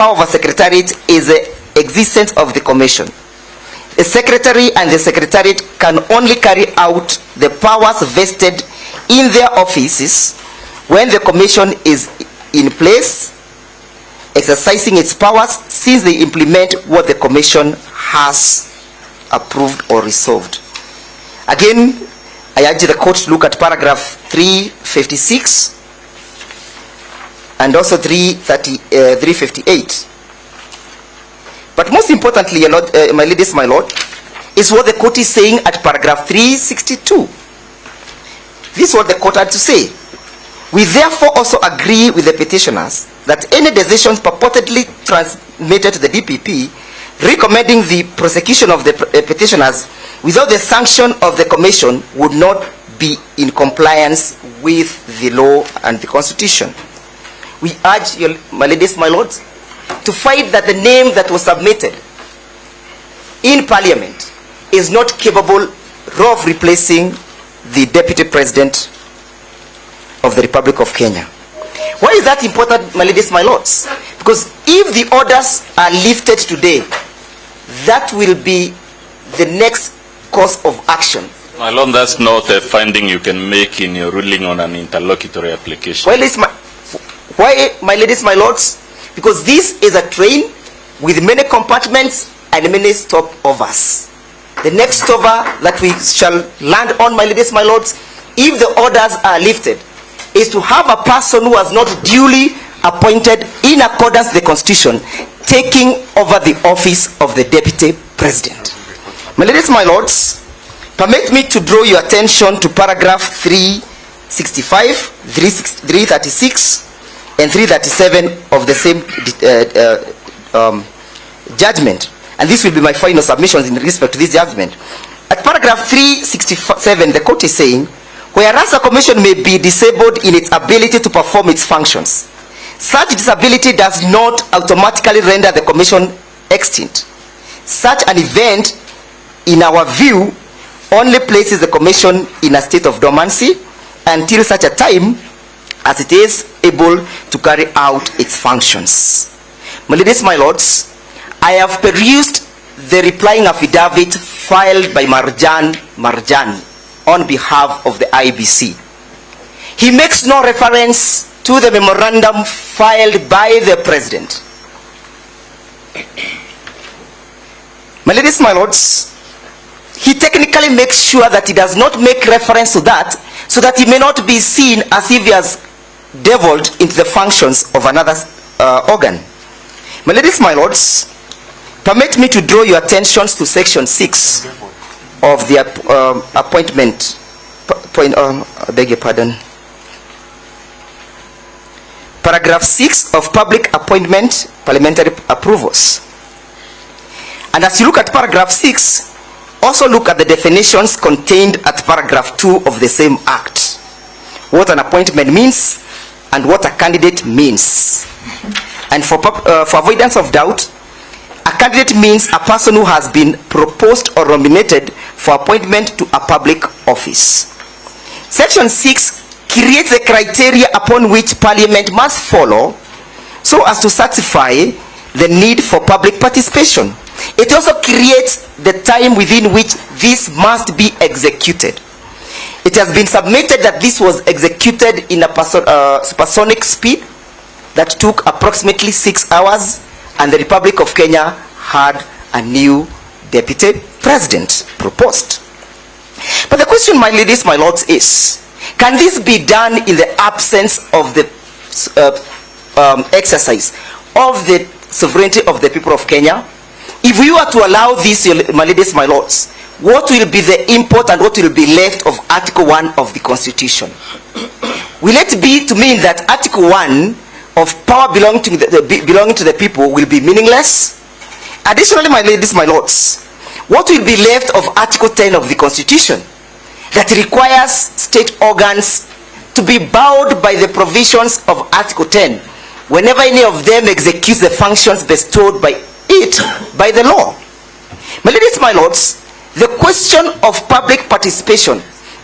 of a secretariat is the existence of the commission. The secretary and the secretariat can only carry out the powers vested in their offices when the commission is in place, exercising its powers since they implement what the commission has approved or resolved. Again, I urge the court to look at paragraph 356 and also 358. But most importantly, my ladies, my lord, is what the court is saying at paragraph 362. This is what the court had to say. We therefore also agree with the petitioners that any decisions purportedly transmitted to the DPP recommending the prosecution of the petitioners without the sanction of the commission would not be in compliance with the law and the constitution. We urge you, my ladies, my lords, to find that the name that was submitted in parliament is not capable of replacing the Deputy President of the Republic of Kenya. Why is that important, my ladies, my lords? Because if the orders are lifted today, that will be the next course of action. My lord, that's not a finding you can make in your ruling on an interlocutory application. Why, my ladies, my lords? Because this is a train with many compartments and many stopovers. The next stopover that we shall land on, my ladies, my lords, if the orders are lifted, is to have a person who was not duly appointed in accordance with the constitution taking over the office of the Deputy President. My ladies, my lords, permit me to draw your attention to paragraph 365, 336, and 337 of the same judgment. And this will be my final submissions in respect to this judgment. At paragraph 367, the court is saying, whereas a commission may be disabled in its ability to perform its functions, such disability does not automatically render the commission extinct. Such an event, in our view, only places the commission in a state of dormancy until such a time as it is able to carry out its functions. My ladies, my lords, I have perused the replying affidavit filed by Marjan on behalf of the IBC. He makes no reference to the memorandum filed by the President. My ladies, my lords, he technically makes sure that he does not make reference to that so that he may not be seen as if he has delved into the functions of another organ. My ladies, my lords, permit me to draw your attentions to section 6 of the appointment point. I beg your pardon. Paragraph 6 of public appointment parliamentary approvals. And as you look at paragraph 6, also look at the definitions contained at paragraph 2 of the same act. What an appointment means and what a candidate means. And for avoidance of doubt, a candidate means a person who has been proposed or nominated for appointment to a public office. Section 6 creates the criteria upon which Parliament must follow so as to satisfy the need for public participation. It also creates the time within which this must be executed. It has been submitted that this was executed in a supersonic speed that took approximately 6 hours, and the Republic of Kenya had a new Deputy President proposed. But the question, my ladies, my lords, is, can this be done in the absence of the exercise of the sovereignty of the people of Kenya? If we were to allow this, my ladies, my lords, what will be the import and what will be left of Article 1 of the Constitution? Will it be to mean that Article 1 of power belonging to the people will be meaningless? Additionally, my ladies, my lords, what will be left of Article 10 of the Constitution that requires state organs to be bound by the provisions of Article 10 whenever any of them executes the functions bestowed by it by the law? My ladies, my lords, the question of public participation,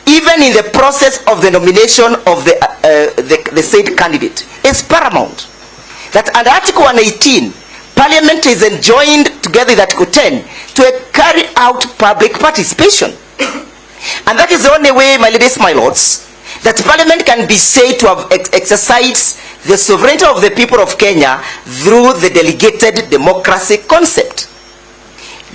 even in the process of the nomination of the said candidate, is paramount. That under Article 118, Parliament is enjoined together with Article 10 to carry out public participation. And that is the only way, my ladies, my lords, that Parliament can be said to have exercised the sovereignty of the people of Kenya through the delegated democracy concept.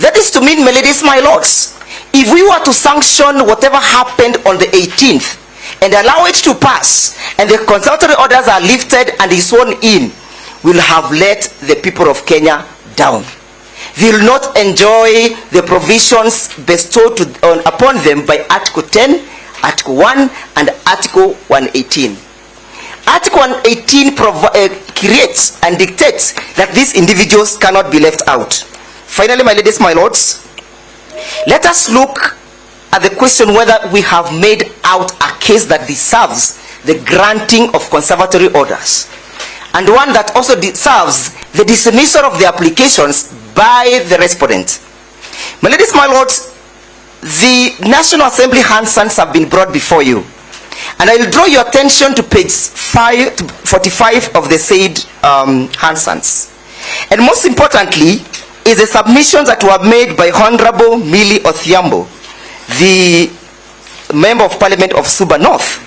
That is to mean, my ladies, my lords, if we were to sanction whatever happened on the 18th and allow it to pass, and the consulatory orders are lifted and is sworn in, we'll have let the people of Kenya down. They will not enjoy the provisions bestowed upon them by Article 10, Article 1, and Article 118. Article 118 creates and dictates that these individuals cannot be left out. Finally, my ladies, my lords, let us look at the question whether we have made out a case that deserves the granting of conservatory orders, and one that also deserves the dismissal of the applications by the respondent. My ladies, my lords, the National Assembly Hansons have been brought before you, and I will draw your attention to page 45 of the said Hansons. And most importantly is the submissions that were made by Honorable Millie Othiambo, the Member of Parliament of Suba North.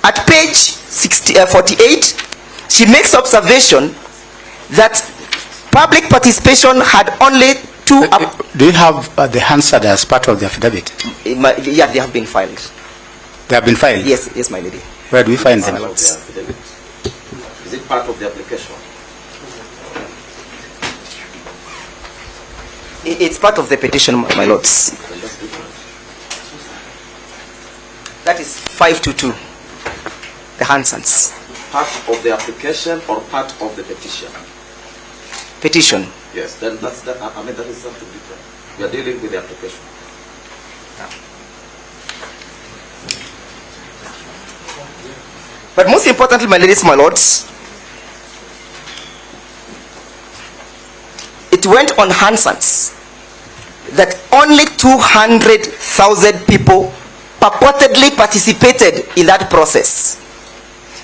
At page 48, she makes observation that public participation had only two... Do you have the Hansard as part of the affidavit? Yeah, they have been filed. They have been filed? Yes, yes, my lady. Where do we find them? Is it part of the application? It's part of the petition, my lords. That is 522, the Hansons. Part of the application or part of the petition? Petition. Yes, then that's that. I mean, that is something different. We are dealing with the application. But most importantly, my ladies, my lords, it went on Hansons that only 200,000 people purportedly participated in that process.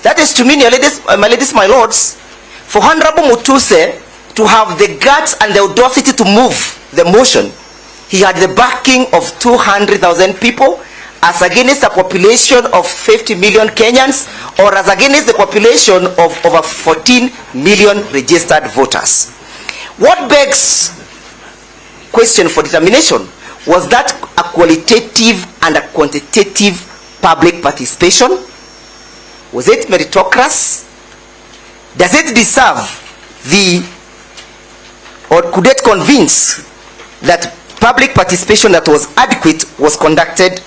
That is to mean, my ladies, my lords, for Honorable Mutuse to have the guts and the audacity to move the motion, he had the backing of 200,000 people as against a population of 50 million Kenyans, or as against the population of over 14 million registered voters. What begs question for determination, was that a qualitative and a quantitative public participation? Was it meritocracy? Does it deserve or could it convince that public participation that was adequate was conducted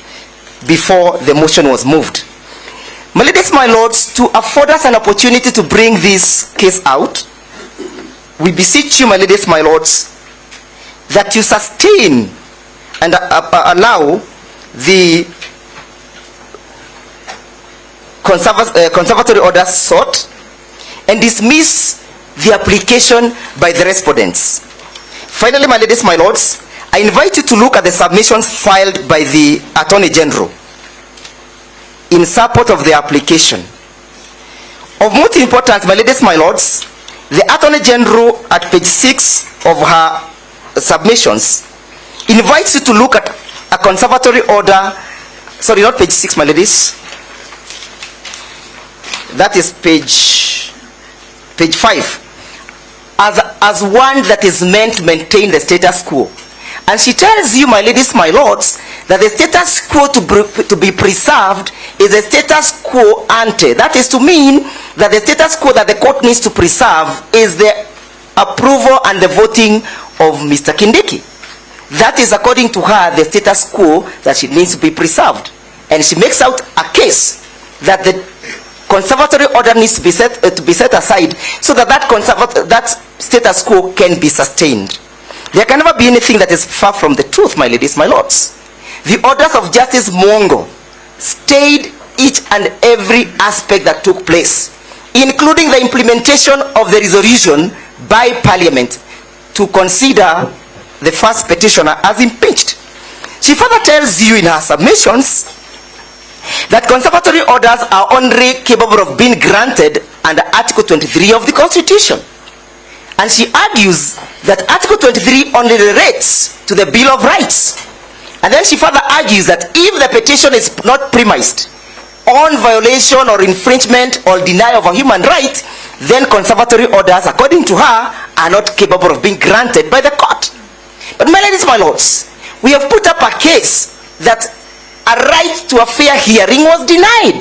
before the motion was moved? My ladies, my lords, to afford us an opportunity to bring this case out, we beseech you, my ladies, my lords, that you sustain and allow the conservatory orders sought and dismiss the application by the respondents. Finally, my ladies, my lords, I invite you to look at the submissions filed by the Attorney General in support of the application. Of most importance, my ladies, my lords, the Attorney General at page 6 of her submissions invites you to look at a conservatory order, sorry, not page 6, my ladies, that is page 5, as one that is meant to maintain the status quo. And she tells you, my ladies, my lords, that the status quo to be preserved is a status quo ante. That is to mean that the status quo that the court needs to preserve is the approval and the voting of Mr. Kindiki. That is, according to her, the status quo that she needs to be preserved. And she makes out a case that the conservatory order needs to be set aside so that that status quo can be sustained. There can never be anything that is far from the truth, my ladies, my lords. The orders of Justice Mongo stayed each and every aspect that took place, including the implementation of the resolution by Parliament to consider the first petitioner as impeached. She further tells you in her submissions that conservatory orders are only capable of being granted under Article 23 of the Constitution. And she argues that Article 23 only relates to the Bill of Rights. And then she further argues that if the petition is not premised on violation or infringement or denial of a human right, then conservatory orders, according to her, are not capable of being granted by the court. But my ladies, my lords, we have put up a case that a right to a fair hearing was denied.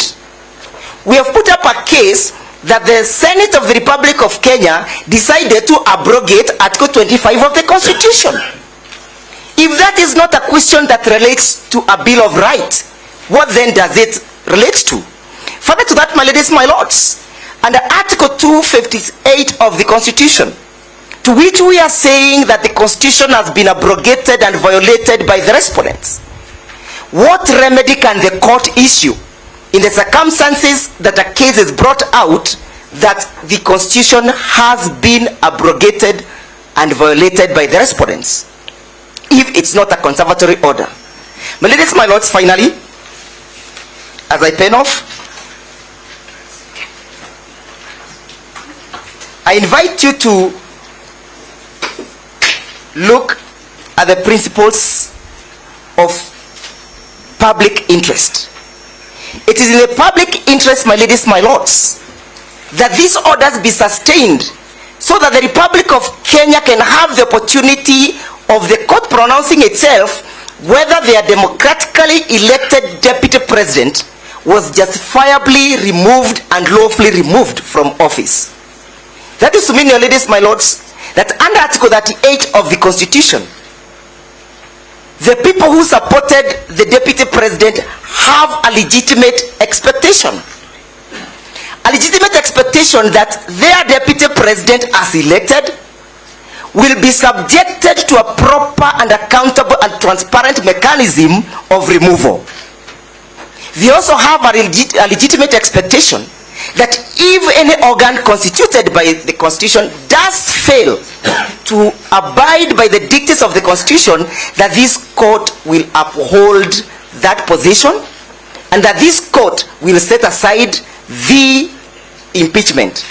We have put up a case that the Senate of the Republic of Kenya decided to abrogate Article 25 of the Constitution. If that is not a question that relates to a Bill of Rights, what then does it relate to? Further to that, my ladies, my lords, under Article 258 of the Constitution, to which we are saying that the Constitution has been abrogated and violated by the respondents, what remedy can the court issue in the circumstances that a case is brought out that the Constitution has been abrogated and violated by the respondents, if it's not a conservatory order? My ladies, my lords, finally, as I pen off, I invite you to look at the principles of public interest. It is in the public interest, my ladies, my lords, that these orders be sustained so that the Republic of Kenya can have the opportunity of the court pronouncing itself whether their democratically elected deputy president was justifiably removed and lawfully removed from office. That is to mean, your ladies, my lords, that under Article 38 of the Constitution, the people who supported the deputy president have a legitimate expectation. A legitimate expectation that their deputy president, as elected, will be subjected to a proper and accountable and transparent mechanism of removal. They also have a legitimate expectation that if any organ constituted by the Constitution does fail to abide by the dictates of the Constitution, that this court will uphold that position and that this court will set aside the impeachment.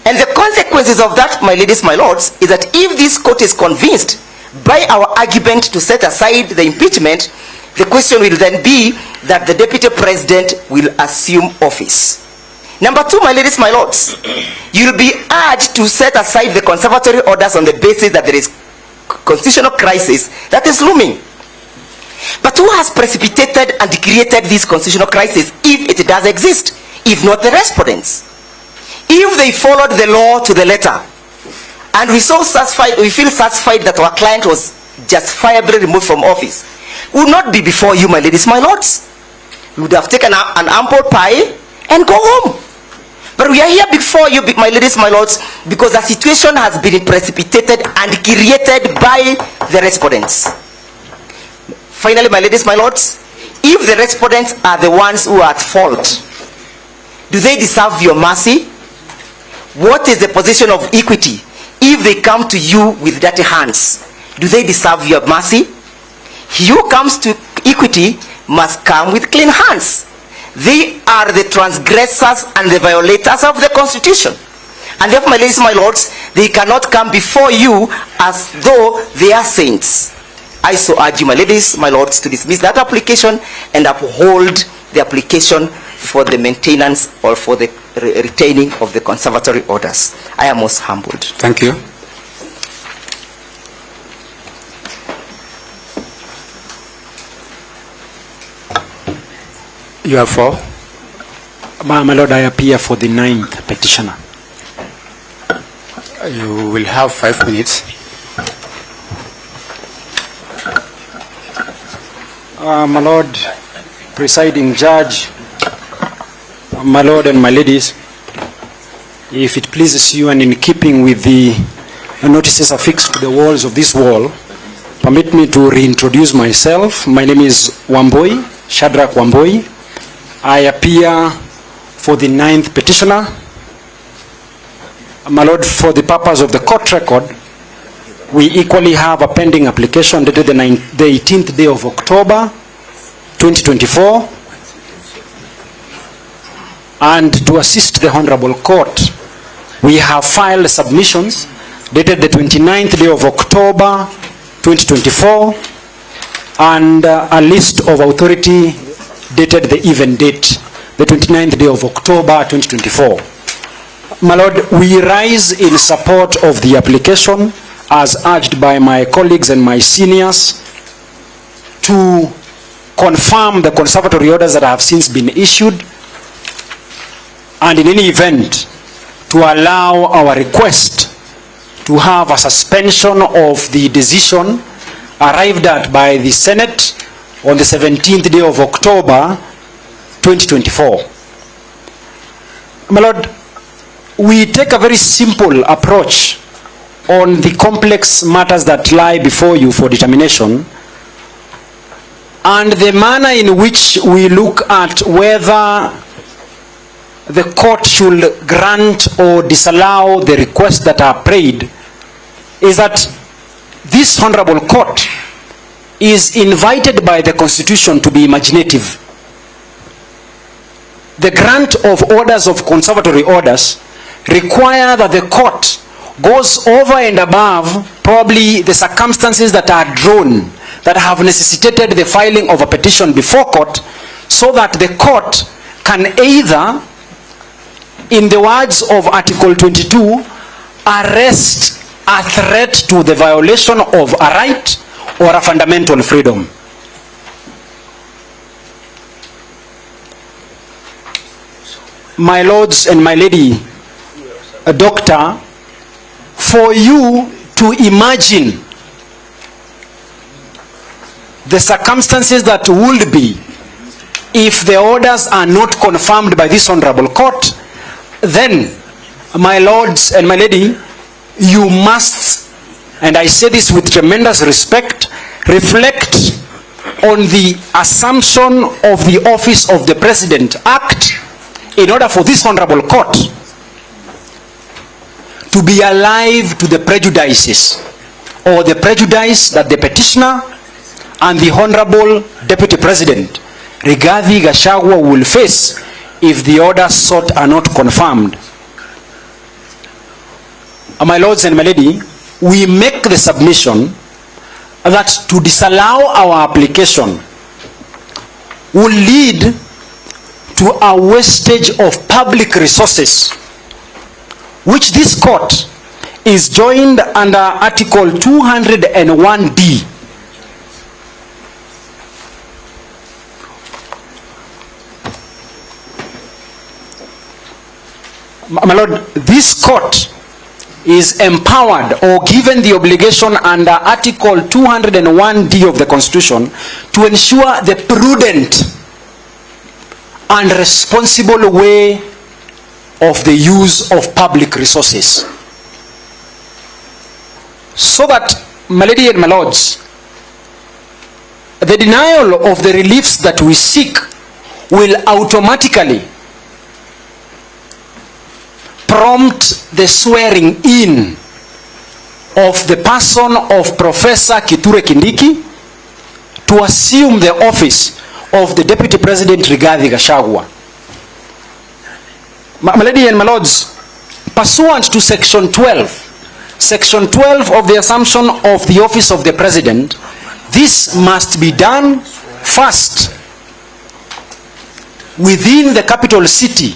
And the consequences of that, my ladies, my lords, is that if this court is convinced by our argument to set aside the impeachment, the question will then be that the deputy president will assume office. Number two, my ladies, my lords, you'll be urged to set aside the conservatory orders on the basis that there is constitutional crisis that is looming. But who has precipitated and created this constitutional crisis, if it does exist, if not the respondents? If they followed the law to the letter, and we feel satisfied that our client was justifiably removed from office, we would not be before you, my ladies, my lords. We would have taken an ample pie and go home. But we are here before you, my ladies, my lords, because the situation has been precipitated and created by the respondents. Finally, my ladies, my lords, if the respondents are the ones who are at fault, do they deserve your mercy? What is the position of equity if they come to you with dirty hands? Do they deserve your mercy? He who comes to equity must come with clean hands. They are the transgressors and the violators of the Constitution. And therefore, my ladies, my lords, they cannot come before you as though they are saints. I so urge you, my ladies, my lords, to dismiss that application and uphold the application for the maintenance or for the retaining of the conservatory orders. I am most humbled. Thank you. You have four. My Lord, I appear for the 9th petitioner. You will have 5 minutes. My Lord, presiding judge, my Lord and my ladies, if it pleases you and in keeping with the notices affixed to the walls of this wall, permit me to reintroduce myself. My name is Wamboi, Shadrach Wamboi. I appear for the 9th petitioner. My Lord, for the purpose of the court record, we equally have a pending application dated the 18th day of October 2024. And to assist the Honorable Court, we have filed submissions dated the 29th day of October 2024, and a list of authority dated the even date, the 29th day of October 2024. My Lord, we rise in support of the application as urged by my colleagues and my seniors to confirm the conservatory orders that have since been issued, and in any event to allow our request to have a suspension of the decision arrived at by the Senate on the 17th day of October 2024. My Lord, we take a very simple approach on the complex matters that lie before you for determination, and the manner in which we look at whether the court should grant or disallow the requests that are prayed is that this honorable court is invited by the Constitution to be imaginative. The grant of orders of conservatory orders require that the court goes over and above probably the circumstances that are drawn that have necessitated the filing of a petition before court, so that the court can either, in the words of Article 22, arrest a threat to the violation of a right or a fundamental freedom. My lords and my lady, a doctor, for you to imagine the circumstances that would be if the orders are not confirmed by this honorable court, then, my lords and my lady, you must, and I say this with tremendous respect, reflect on the assumption of the Office of the President Act in order for this honorable court to be alive to the prejudices or the prejudice that the petitioner and the Honorable Deputy President Rigathi Gachagua will face if the orders sought are not confirmed. My lords and my lady, we make the submission that to disallow our application will lead to a wastage of public resources, which this court is joined under Article 201D . My Lord, this court is empowered or given the obligation under Article 201D of the Constitution to ensure the prudent and responsible way of the use of public resources. So that, my lady and my lords, the denial of the reliefs that we seek will automatically prompt the swearing in of the person of Professor Kithure Kindiki to assume the office of the Deputy President Rigathi Gachagua. My lady and my lords, pursuant to Section 12 of the assumption of the office of the President, this must be done first within the capital city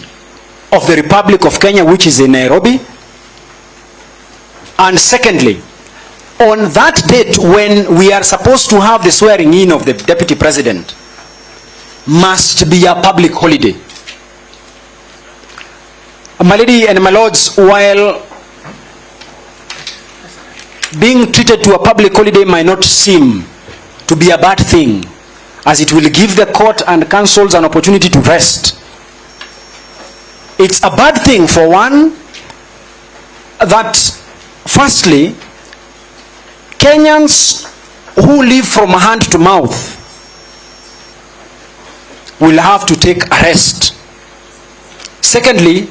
of the Republic of Kenya, which is in Nairobi, and secondly, on that date when we are supposed to have the swearing in of the Deputy President, must be a public holiday. My lady and my lords, while being treated to a public holiday might not seem to be a bad thing, as it will give the court and councils an opportunity to rest, it's a bad thing, for one, that firstly, Kenyans who live from hand to mouth will have to take a rest. Secondly,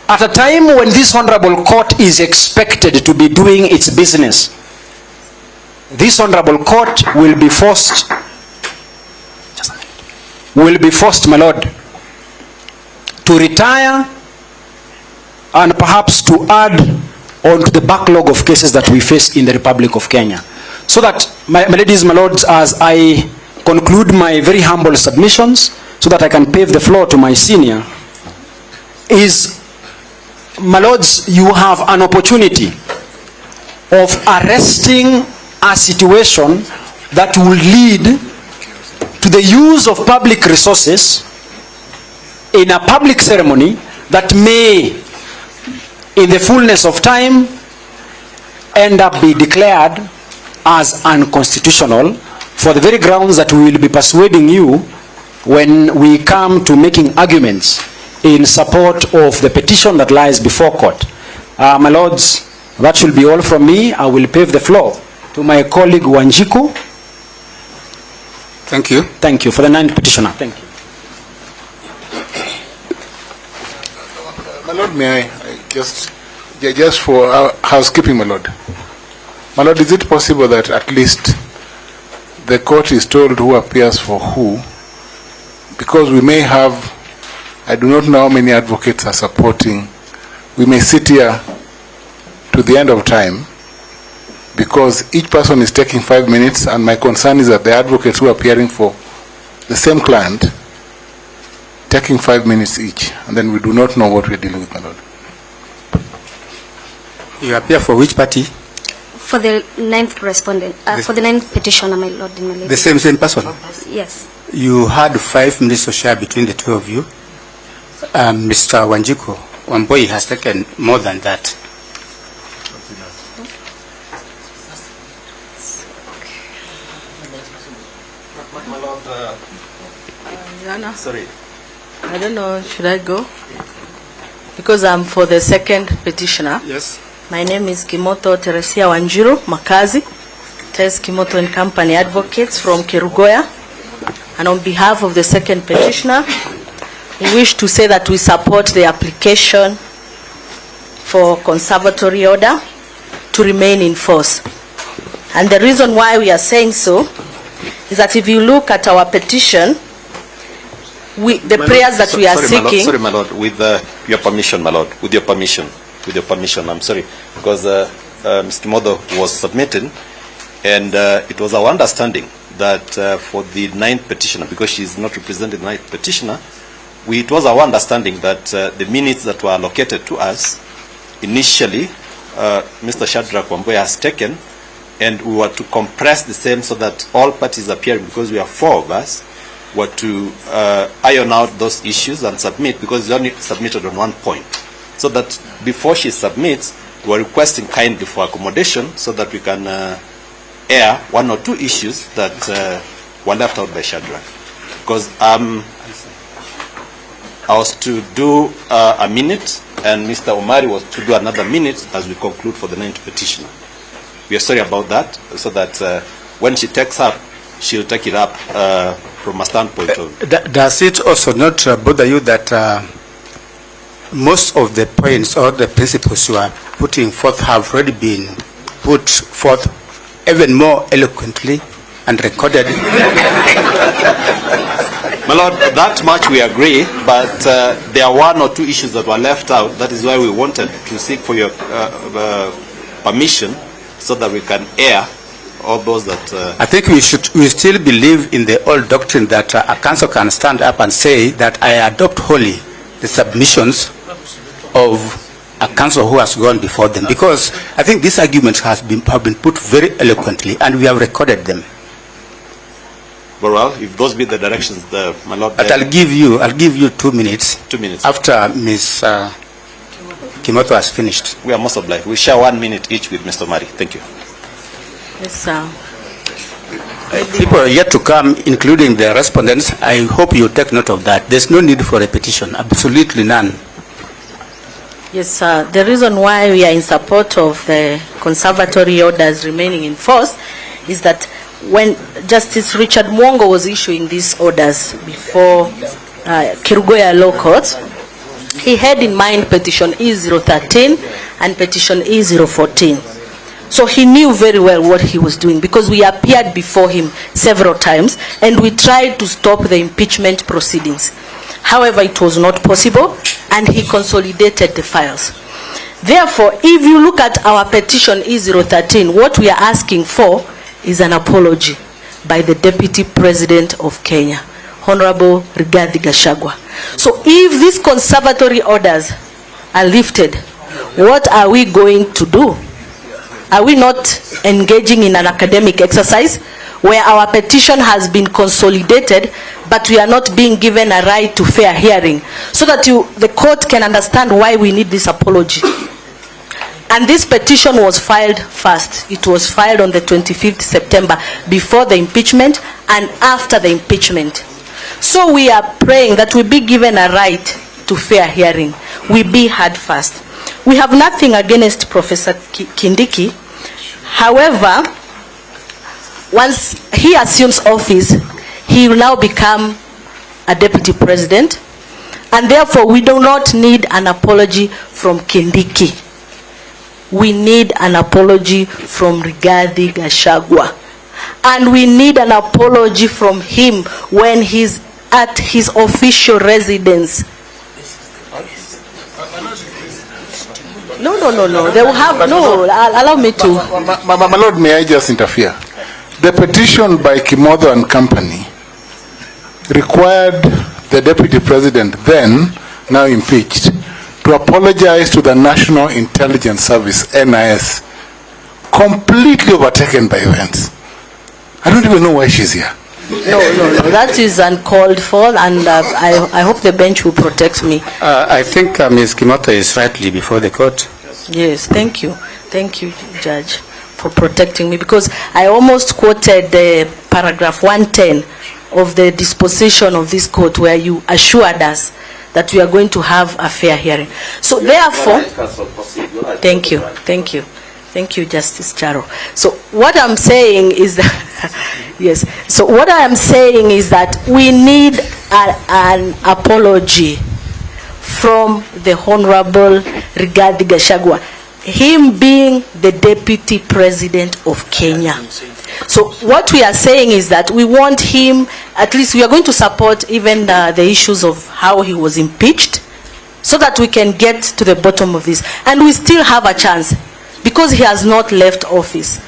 at a time when this honorable court is expected to be doing its business, this honorable court will be forced, my lord, to retire and perhaps to add onto the backlog of cases that we face in the Republic of Kenya. So that, my ladies, my lords, as I conclude my very humble submissions, so that I can pave the floor to my senior, is, my lords, you have an opportunity of arresting a situation that will lead to the use of public resources in a public ceremony that may, in the fullness of time, end up be declared as unconstitutional for the very grounds that we will be persuading you when we come to making arguments in support of the petition that lies before court. My lords, that should be all from me. I will pave the floor to my colleague Wanjiku. Thank you. Thank you. For the 9th petitioner. Thank you. My Lord, may I just for housekeeping, my Lord. My Lord, is it possible that at least the court is told who appears for who? Because we may have, I do not know how many advocates are supporting. We may sit here to the end of time because each person is taking 5 minutes, and my concern is that the advocates who are appearing for the same client taking 5 minutes each, and then we do not know what we're dealing with, my Lord. You appear for which party? For the 9th respondent, for the 9th petitioner, my lord and my lady. The same person? Yes. You had 5 minutes to share between the two of you. Mr. Wanjiku, Wamboi has taken more than that. My Lord, Yana, sorry. I don't know, should I go? Because I'm for the 2nd petitioner. Yes. My name is Kimoto Teresia Wanjiru Makazi, Tess Kimoto and Company Advocates from Kerugoya. And on behalf of the 2nd petitioner, we wish to say that we support the application for conservatory order to remain in force. And the reason why we are saying so is that if you look at our petition, the prayers that we are seeking... Sorry, my Lord, with your permission, my Lord, with your permission, I'm sorry, because Mr. Modo was submitting, and it was our understanding that for the 9th petitioner, because she is not representing the 9th petitioner, it was our understanding that the minutes that were allocated to us, initially, Mr. Shadrach Wamboi has taken, and we were to compress the same so that all parties appearing, because we are 4 of us, were to iron out those issues and submit, because it's only submitted on one point. So that before she submits, we're requesting kindly for accommodation so that we can air 1 or 2 issues that were left out by Shadrach. Because I was to do a minute, and Mr. Omari was to do another minute as we conclude for the 9th petitioner. We are sorry about that, so that when she takes up, she'll take it up from a standpoint of... Does it also not bother you that most of the points or the principles you are putting forth have already been put forth even more eloquently and recorded? My Lord, that much we agree, but there are 1 or 2 issues that were left out. That is why we wanted to seek for your permission so that we can air all those that... I think we still believe in the old doctrine that a council can stand up and say that I adopt wholly the submissions of a council who has gone before them, because I think these arguments have been put very eloquently and we have recorded them. Very well, if those be the directions, my Lord... But I'll give you 2 minutes. 2 minutes. After Ms. Kimoto has finished. We are most obliged. We share 1 minute each with Mr. Omari. Thank you. Yes, sir. People are yet to come, including the respondents. I hope you take note of that. There's no need for repetition, absolutely none. Yes, sir. The reason why we are in support of the conservatory orders remaining in force is that when Justice Richard Mwongo was issuing these orders before Kerugoya Law Court, he had in mind petition E013 and petition E014. So he knew very well what he was doing, because we appeared before him several times and we tried to stop the impeachment proceedings. However, it was not possible, and he consolidated the files. Therefore, if you look at our petition E013, what we are asking for is an apology by the Deputy President of Kenya, Honorable Rigathi Gachagua. So if these conservatory orders are lifted, what are we going to do? Are we not engaging in an academic exercise where our petition has been consolidated, but we are not being given a right to fair hearing, so that the court can understand why we need this apology? And this petition was filed first. It was filed on the 25th September, before the impeachment and after the impeachment. So we are praying that we be given a right to fair hearing. We be heard first. We have nothing against Professor Kindiki. However, once he assumes office, he will now become a deputy president, and therefore we do not need an apology from Kindiki. We need an apology from Rigathi Gachagua. And we need an apology from him when he's at his official residence. No. They will have, no, allow me to. My Lord, may I just interfere? The petition by Kimotho and company required the Deputy President, then, now impeached, to apologize to the National Intelligence Service, NIS, completely overtaken by events. I don't even know why she's here. No, that is uncalled for, and I hope the bench will protect me. I think Ms. Kimotho is rightly before the court. Yes, thank you. Thank you, Judge, for protecting me, because I almost quoted the paragraph 110 of the disposition of this court, where you assured us that we are going to have a fair hearing. So therefore, thank you, Justice Charo. So what I'm saying is that, yes, so what I am saying is that we need an apology from the Honorable Rigathi Gachagua, him being the Deputy President of Kenya. So what we are saying is that we want him, at least we are going to support even the issues of how he was impeached, so that we can get to the bottom of this. And we still have a chance, because he has not left office.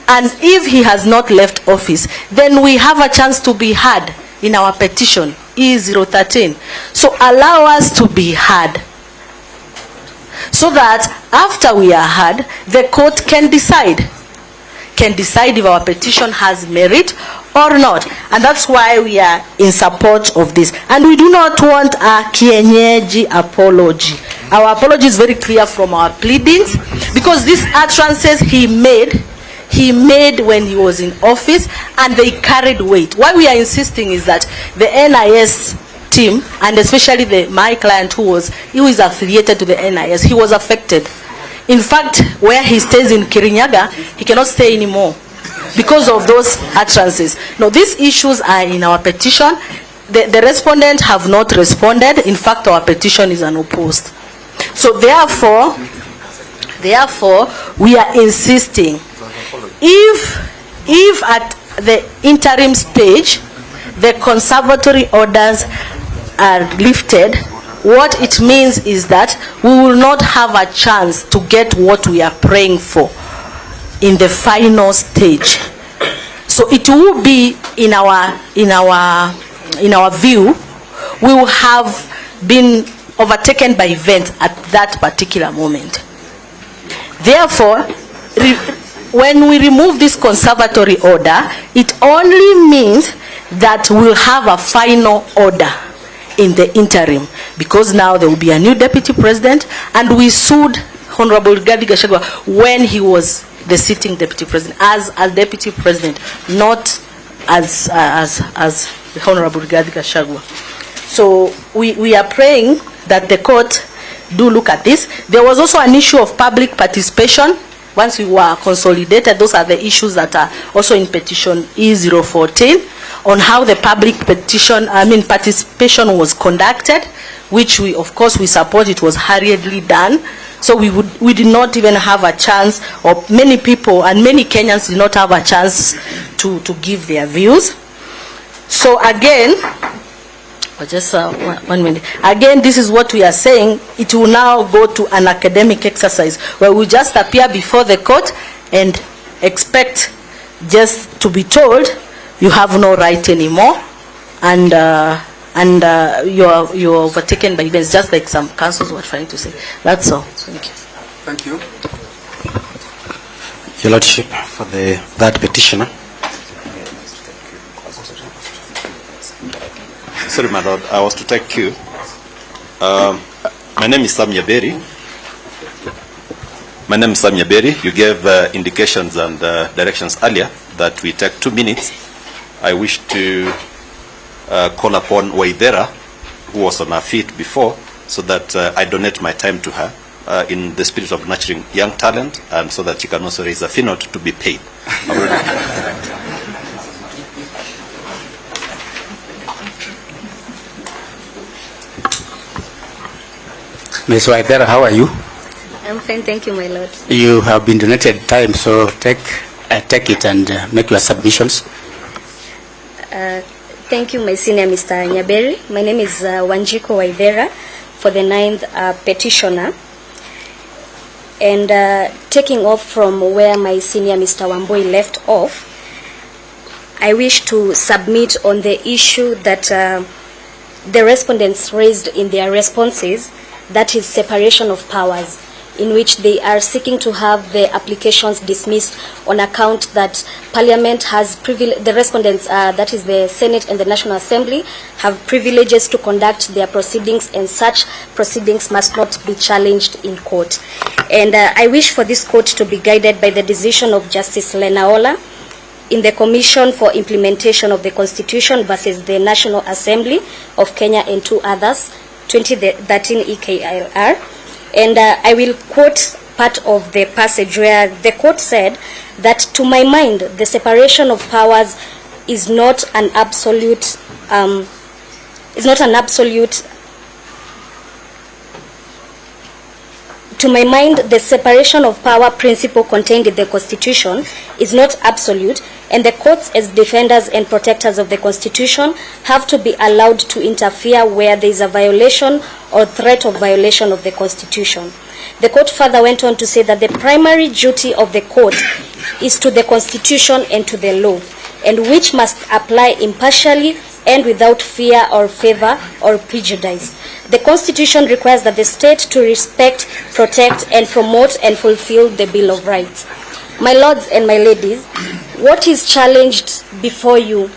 And if he has not left office, then we have a chance to be heard in our petition, E013. So allow us to be heard, so that after we are heard, the court can decide if our petition has merit or not. And that's why we are in support of this. And we do not want a kienyeji apology. Our apology is very clear from our pleadings, because these utterances he made when he was in office, and they carried weight. Why we are insisting is that the NIS team, and especially my client who is affiliated to the NIS, he was affected. In fact, where he stays in Kirinyaga, he cannot stay anymore because of those utterances. Now, these issues are in our petition. The respondents have not responded. In fact, our petition is unopposed. So therefore, we are insisting, if at the interim stage, the conservatory orders are lifted, what it means is that we will not have a chance to get what we are praying for in the final stage. So it will be in our view, we will have been overtaken by events at that particular moment. Therefore, when we remove this conservatory order, it only means that we'll have a final order in the interim, because now there will be a new deputy president, and we sued Honorable Rigathi Gachagua when he was the sitting deputy president, as deputy president, not as the Honorable Rigathi Gachagua. So we are praying that the court do look at this. There was also an issue of public participation. Once we were consolidated, those are the issues that are also in petition E014, on how the public participation was conducted, which we, of course, we support. It was hurriedly done. So we did not even have a chance, or many people and many Kenyans did not have a chance to give their views. So again, Just 1 minute. Again, this is what we are saying. It will now go to an academic exercise where we just appear before the court and expect just to be told you have no right anymore, and you're overtaken by events, just like some councils were trying to say. That's all. Thank you. Thank you. Your Lordship, for that petitioner. Sorry, my lord, I was to take cue. My name is Sam Nyaberi. You gave indications and directions earlier that we take 2 minutes. I wish to call upon Waithera, who was on her feet before, so that I donate my time to her in the spirit of nurturing young talent, and so that she can also raise a fee note to be paid. Ms. Waithera, how are you? I'm fine, thank you, my lord. You have been donated time, so take it and make your submissions. Thank you, my senior Mr. Nyaberi. My name is Wanjiko Waithera, for the 9th petitioner. And taking off from where my senior Mr. Wamboi left off, I wish to submit on the issue that the respondents raised in their responses, that is separation of powers, in which they are seeking to have the applications dismissed on account that Parliament has the respondents, that is the Senate and the National Assembly, have privileges to conduct their proceedings, and such proceedings must not be challenged in court. And I wish for this court to be guided by the decision of Justice Lenaola in the Commission for Implementation of the Constitution versus the National Assembly of Kenya and 2 others, 2013 EKLR. And I will quote part of the passage where the court said that, to my mind, the separation of powers is not an absolute, to my mind, the separation of power principle contained in the Constitution is not absolute, and the courts, as defenders and protectors of the Constitution, have to be allowed to interfere where there is a violation or threat of violation of the Constitution. The court further went on to say that the primary duty of the court is to the Constitution and to the law, and which must apply impartially and without fear or favor or prejudice. The Constitution requires that the state to respect, protect, and promote and fulfill the Bill of Rights. My lords and my ladies, what is challenged before you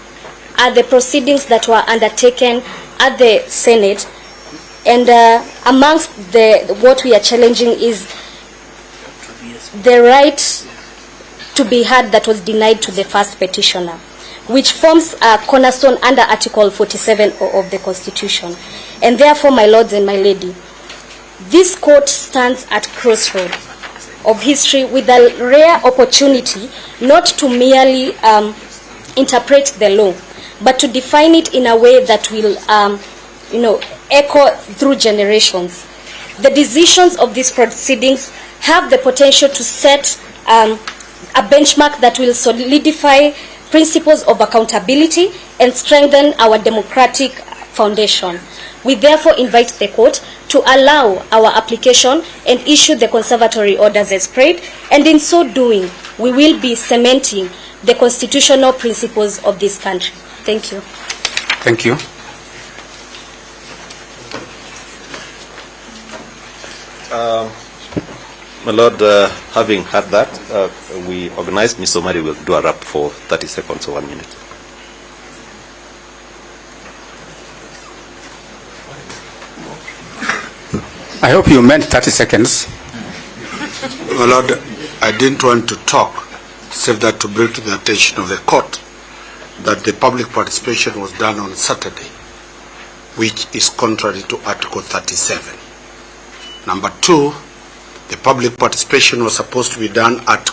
are the proceedings that were undertaken at the Senate, and amongst what we are challenging is the right to be heard that was denied to the first petitioner, which forms a cornerstone under Article 47 of the Constitution. And therefore, my lords and my lady, this court stands at crossroads of history with a rare opportunity not to merely interpret the law, but to define it in a way that will echo through generations. The decisions of these proceedings have the potential to set a benchmark that will solidify principles of accountability and strengthen our democratic foundation. We therefore invite the court to allow our application and issue the conservatory orders as prayed, and in so doing, we will be cementing the constitutional principles of this country. Thank you. Thank you. My lord, having had that, we organized Ms. Omari will do a wrap for 30 seconds or 1 minute. I hope you meant 30 seconds. My lord, I didn't want to talk, save that to bring to the attention of the court that the public participation was done on Saturday, which is contrary to Article 37. Number 2, the public participation was supposed to be done at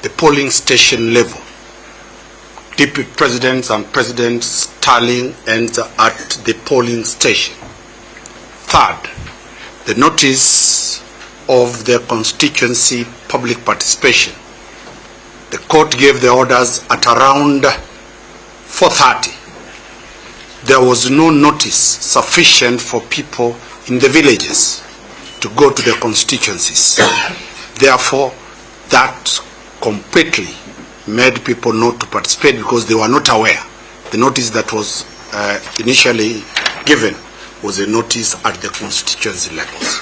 the polling station level. Deputy Presidents and Presidents tallying ends at the polling station. Third, the notice of the constituency public participation. The court gave the orders at around 4:30. there was no notice sufficient for people in the villages to go to the constituencies. Therefore, that completely made people not to participate because they were not aware. The notice that was initially given was a notice at the constituency levels.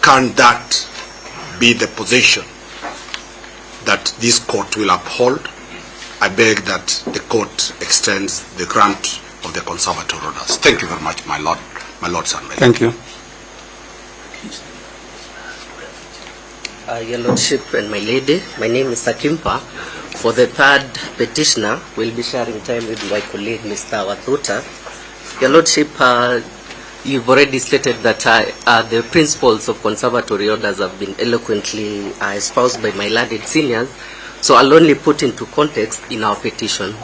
Can that be the position that this court will uphold? I beg that the court extends the grant of the conservative orders. Thank you very much, my lords and my ladies. Thank you. Your Lordship and my lady, my name is Sakimpa. For the third petitioner, we'll be sharing time with my colleague, Mr. Wathuta. Your Lordship, you've already stated that the principles of conservatory orders have been eloquently espoused by my learned seniors, so I'll only put into context in our petition.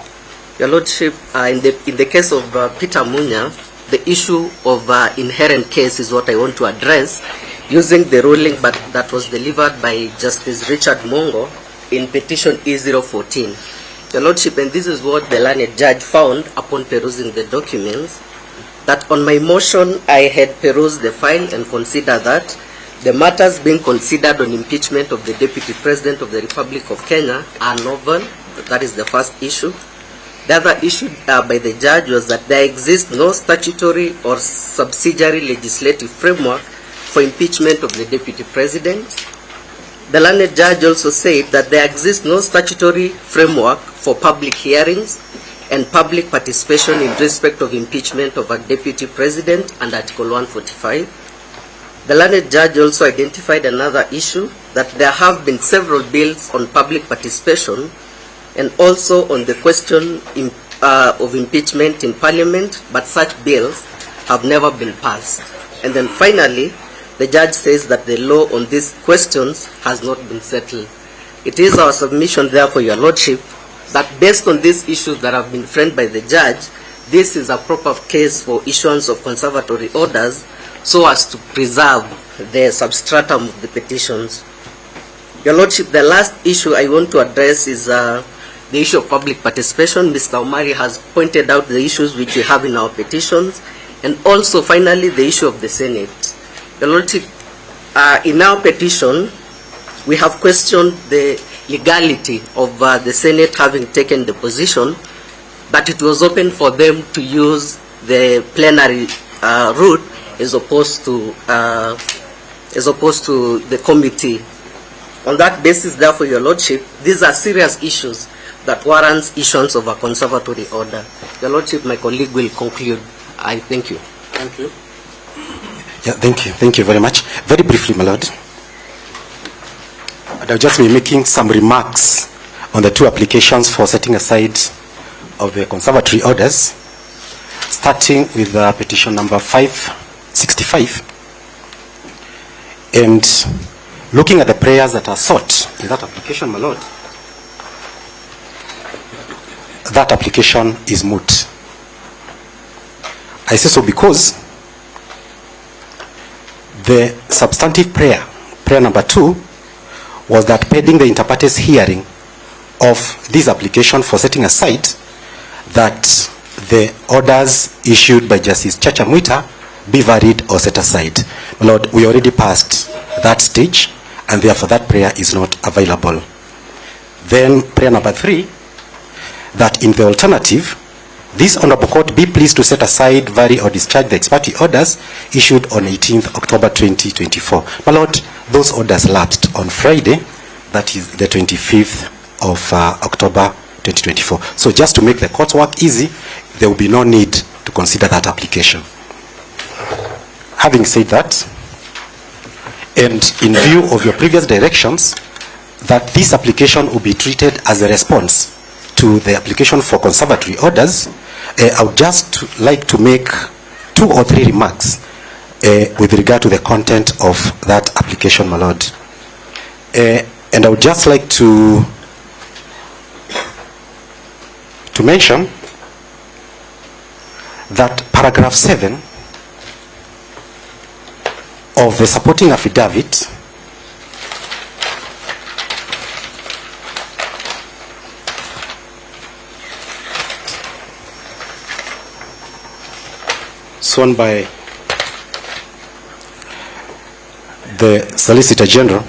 Your Lordship, in the case of Peter Munya, the issue of inherent case is what I want to address using the ruling that was delivered by Justice Richard Mongo in petition E014. Your Lordship, and this is what the learned judge found upon perusing the documents, that on my motion I had perused the file and considered that the matters being considered on impeachment of the Deputy President of the Republic of Kenya are novel. That is the first issue. The other issue by the judge was that there exists no statutory or subsidiary legislative framework for impeachment of the Deputy President. The learned judge also said that there exists no statutory framework for public hearings and public participation in respect of impeachment of a Deputy President under Article 145. The learned judge also identified another issue, that there have been several bills on public participation and also on the question of impeachment in Parliament, but such bills have never been passed. And then finally, the judge says that the law on these questions has not been settled. It is our submission, therefore, Your Lordship, that based on these issues that have been framed by the judge, this is a proper case for issuance of conservatory orders so as to preserve the substratum of the petitions. Your Lordship, the last issue I want to address is the issue of public participation. Mr. Omari has pointed out the issues which we have in our petitions, and also finally the issue of the Senate. Your Lordship, in our petition, we have questioned the legality of the Senate having taken the position that it was open for them to use the plenary route as opposed to the committee. On that basis, therefore, Your Lordship, these are serious issues that warrants issuance of a conservatory order. Your Lordship, my colleague will conclude. I thank you. Thank you. Yeah, thank you. Thank you very much. Very briefly, my lord. I'll just be making some remarks on the two applications for setting aside of the conservatory orders, starting with petition number 565. And looking at the prayers that are sought in that application, my lord, that application is moot. I say so because the substantive prayer, prayer number 2, was that pending the inter partes hearing of this application for setting aside, that the orders issued by Justice Chacha Mwita be varied or set aside. My lord, we already passed that stage, and therefore that prayer is not available. Then prayer number 3, that in the alternative, this honorable court be pleased to set aside, vary or discharge the ex parte orders issued on 18th October 2024. My lord, those orders lapsed on Friday, that is the 25th of October 2024. So just to make the court's work easy, there will be no need to consider that application. Having said that, and in view of your previous directions, that this application will be treated as a response to the application for conservatory orders, I would just like to make 2 or 3 remarks with regard to the content of that application, my lord. And I would just like to mention that paragraph 7 of the supporting affidavit sworn by the Solicitor General.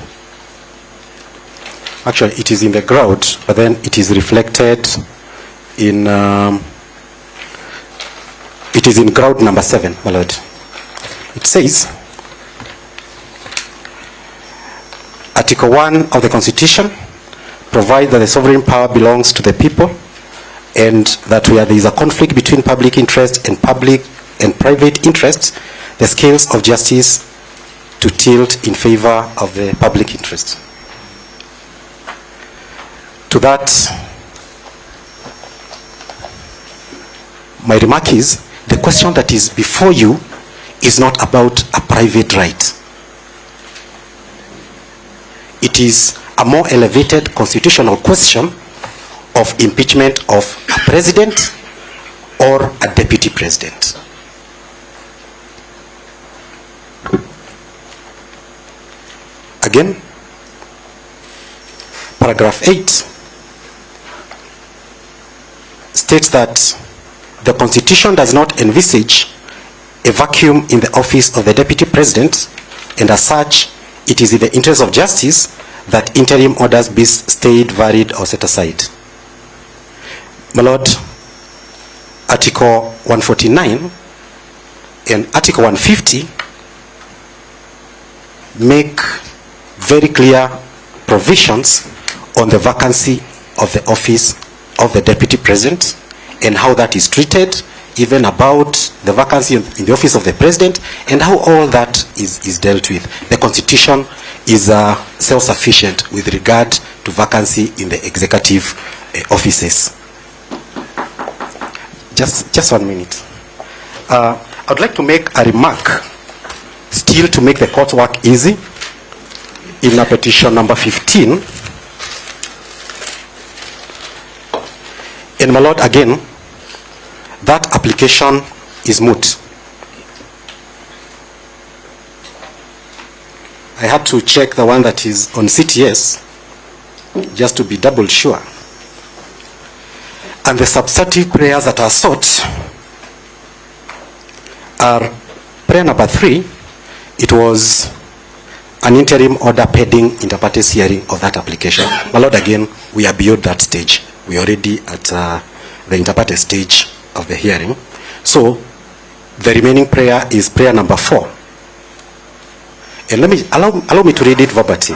Actually, it is in the ground, but then it is reflected in it is in ground number 7, my lord. It says, Article 1 of the Constitution provides that the sovereign power belongs to the people, and that where there is a conflict between public interest and private interests, the scales of justice to tilt in favor of the public interest. To that, my remark is, the question that is before you is not about a private right. It is a more elevated constitutional question of impeachment of a president or a deputy president. Again, paragraph 8 states that the Constitution does not envisage a vacuum in the office of the Deputy President, and as such, it is in the interest of justice that interim orders be stayed, varied, or set aside. My Lord, Article 149 and Article 150 make very clear provisions on the vacancy of the office of the Deputy President and how that is treated, even about the vacancy in the office of the President, and how all that is dealt with. The Constitution is self-sufficient with regard to vacancy in the executive offices. Just 1 minute. I'd like to make a remark, still to make the court's work easy, in a petition number 15. And my Lord, again, that application is moot. I had to check the one that is on CTS just to be double sure. And the substantive prayers that are sought are prayer number 3. It was an interim order pending inter partes hearing of that application. My Lord, again, we are beyond that stage. We are already at the inter partes stage of the hearing. So the remaining prayer is prayer number 4. And allow me to read it verbatim.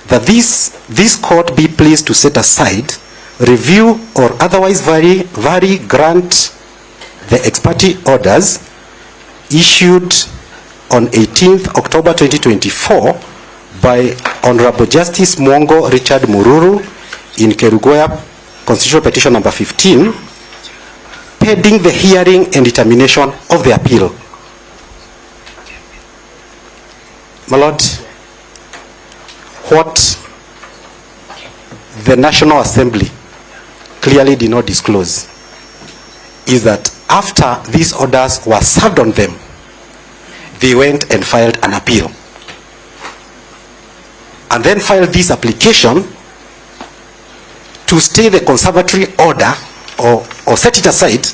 That this court be pleased to set aside, review, or otherwise vary grant the ex parte orders issued on 18th October 2024 by Honorable Justice Mwongo Richard Mururu in Kerugoya Constitutional Petition number 15, pending the hearing and determination of the appeal. My Lord, what the National Assembly clearly did not disclose is that after these orders were served on them, they went and filed an appeal, and then filed this application to stay the conservatory order or set it aside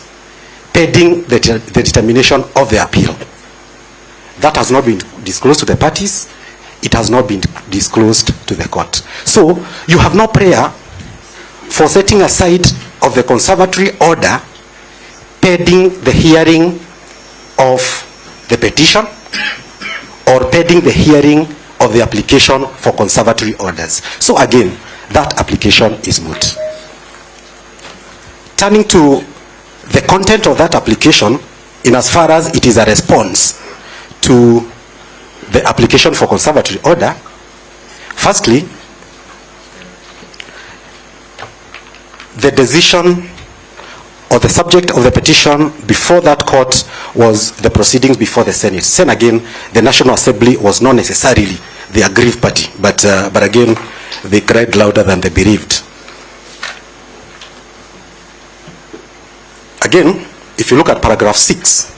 pending the determination of the appeal. That has not been disclosed to the parties. It has not been disclosed to the court. So you have no prayer for setting aside of the conservatory order pending the hearing of the petition or pending the hearing of the application for conservatory orders. So again, that application is moot. Turning to the content of that application, in as far as it is a response to the application for conservatory order, firstly, the decision or the subject of the petition before that court was the proceedings before the Senate. Then again, the National Assembly was not necessarily the aggrieved party, but again, they cried louder than the bereaved. Again, if you look at paragraph 6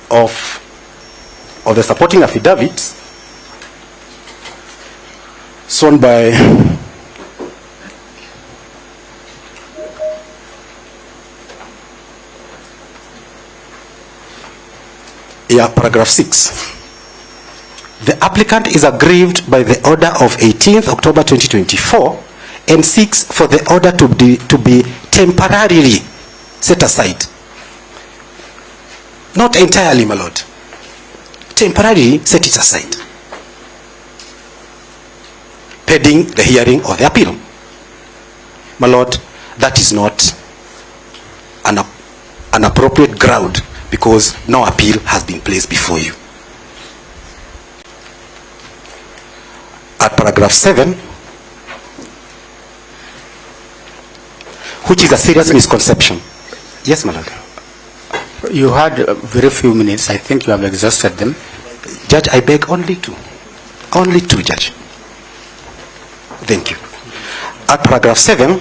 of the supporting affidavit sworn by Tukianzia paragraph 6. The applicant is aggrieved by the order of 18th October 2024 and seeks for the order to be temporarily set aside. Not entirely, my lord. Temporarily set it aside, pending the hearing or the appeal. My lord, that is not an appropriate ground, because no appeal has been placed before you. At paragraph 7, which is a serious misconception. Yes, my lord. You had very few minutes. I think you have exhausted them. Judge, I beg only two. Only two, Judge. Thank you. At paragraph 7,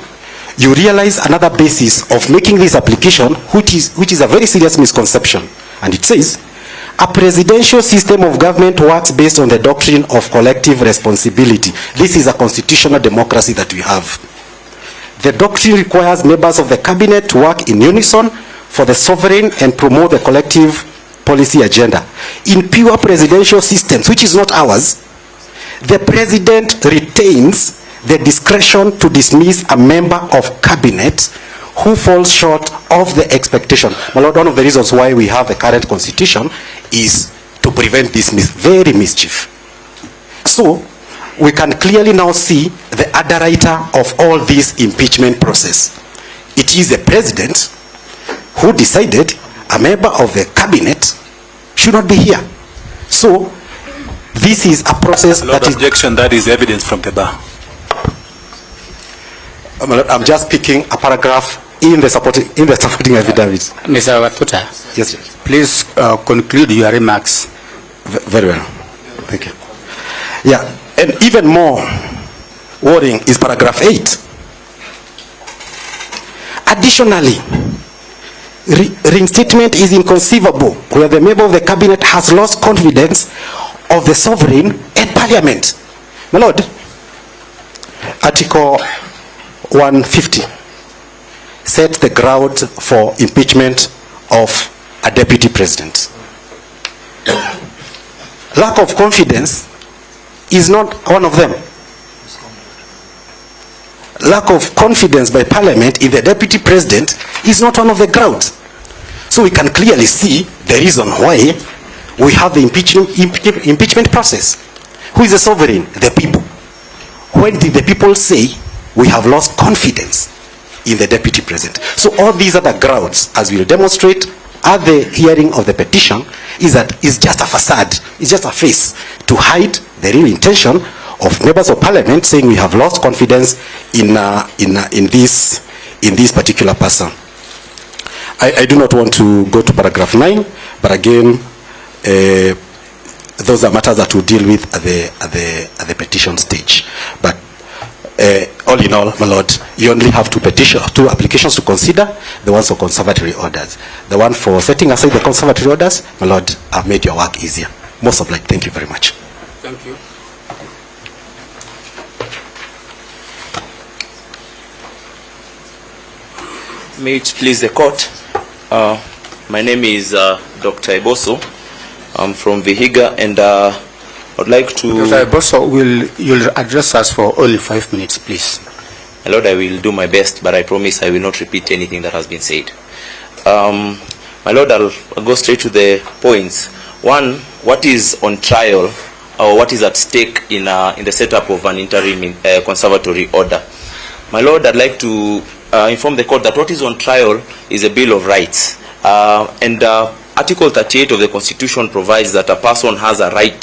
you realize another basis of making this application, which is a very serious misconception. And it says, a presidential system of government works based on the doctrine of collective responsibility. This is a constitutional democracy that we have. The doctrine requires members of the cabinet to work in unison for the sovereign and promote the collective policy agenda. In pure presidential systems, which is not ours, the president retains the discretion to dismiss a member of cabinet who falls short of the expectation. My lord, one of the reasons why we have the current constitution is to prevent this very mischief. So, we can clearly now see the underwriter of all this impeachment process. It is the president who decided a member of the cabinet should not be here. So, this is a process that is... Objection, that is evidence from the bar. I'm just picking a paragraph in the supporting affidavit. Mr. Watuta, yes, sir. Please conclude your remarks. Very well. Thank you. Yeah, and even more worrying is paragraph 8. Additionally, reinstatement is inconceivable where the member of the cabinet has lost confidence of the sovereign and parliament. My lord, Article 150 sets the ground for impeachment of a deputy president. Lack of confidence is not one of them. Lack of confidence by parliament in the deputy president is not one of the grounds. So we can clearly see the reason why we have the impeachment process. Who is the sovereign? The people. When did the people say we have lost confidence in the deputy president? So all these other grounds, as we will demonstrate at the hearing of the petition, is just a facade, it's just a face to hide the real intention of members of parliament saying we have lost confidence in this particular person. I do not want to go to paragraph 9, but again, those are matters that we'll deal with at the petition stage. But all in all, my lord, you only have two applications to consider, the ones for conservatory orders. The one for setting aside the conservatory orders, my lord, I've made your work easier. Most obliged. Thank you very much. Thank you. May it please the court. My name is Dr. Eboso. I'm from Vihiga, and I'd like to... Dr. Eboso, you'll address us for only 5 minutes, please. My lord, I will do my best, but I promise I will not repeat anything that has been said. My lord, I'll go straight to the points. One, what is on trial, or what is at stake in the setup of an interim conservatory order? My lord, I'd like to inform the court that what is on trial is a Bill of Rights. Article 38 of the Constitution provides that a person has a right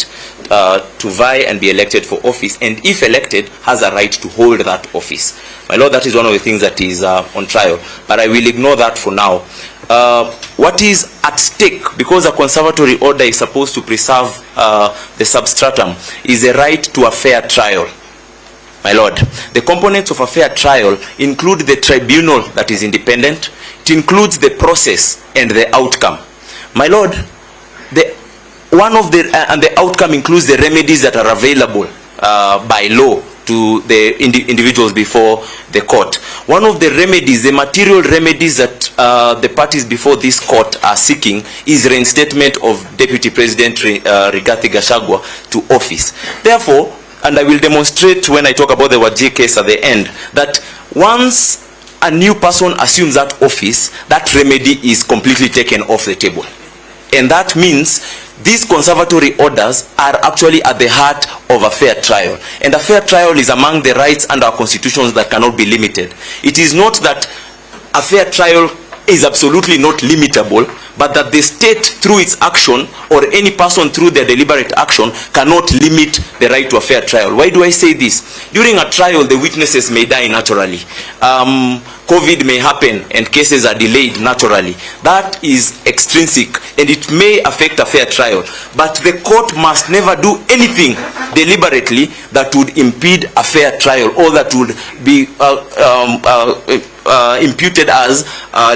to vie and be elected for office, and if elected, has a right to hold that office. My lord, that is one of the things that is on trial, but I will ignore that for now. What is at stake, because a conservatory order is supposed to preserve the substratum, is a right to a fair trial. My lord, the components of a fair trial include the tribunal that is independent. It includes the process and the outcome. My lord, the outcome includes the remedies that are available by law to the individuals before the court. One of the remedies, the material remedies that the parties before this court are seeking is reinstatement of Deputy President Rigathi Gachagua to office. Therefore, and I will demonstrate when I talk about the Wajir case at the end, that once a new person assumes that office, that remedy is completely taken off the table. And that means these conservatory orders are actually at the heart of a fair trial. And a fair trial is among the rights under our constitutions that cannot be limited. It is not that a fair trial is absolutely not limitable, but that the state through its action or any person through their deliberate action cannot limit the right to a fair trial. Why do I say this? During a trial, the witnesses may die naturally. COVID may happen and cases are delayed naturally. That is extrinsic and it may affect a fair trial. But the court must never do anything deliberately that would impede a fair trial or that would be imputed as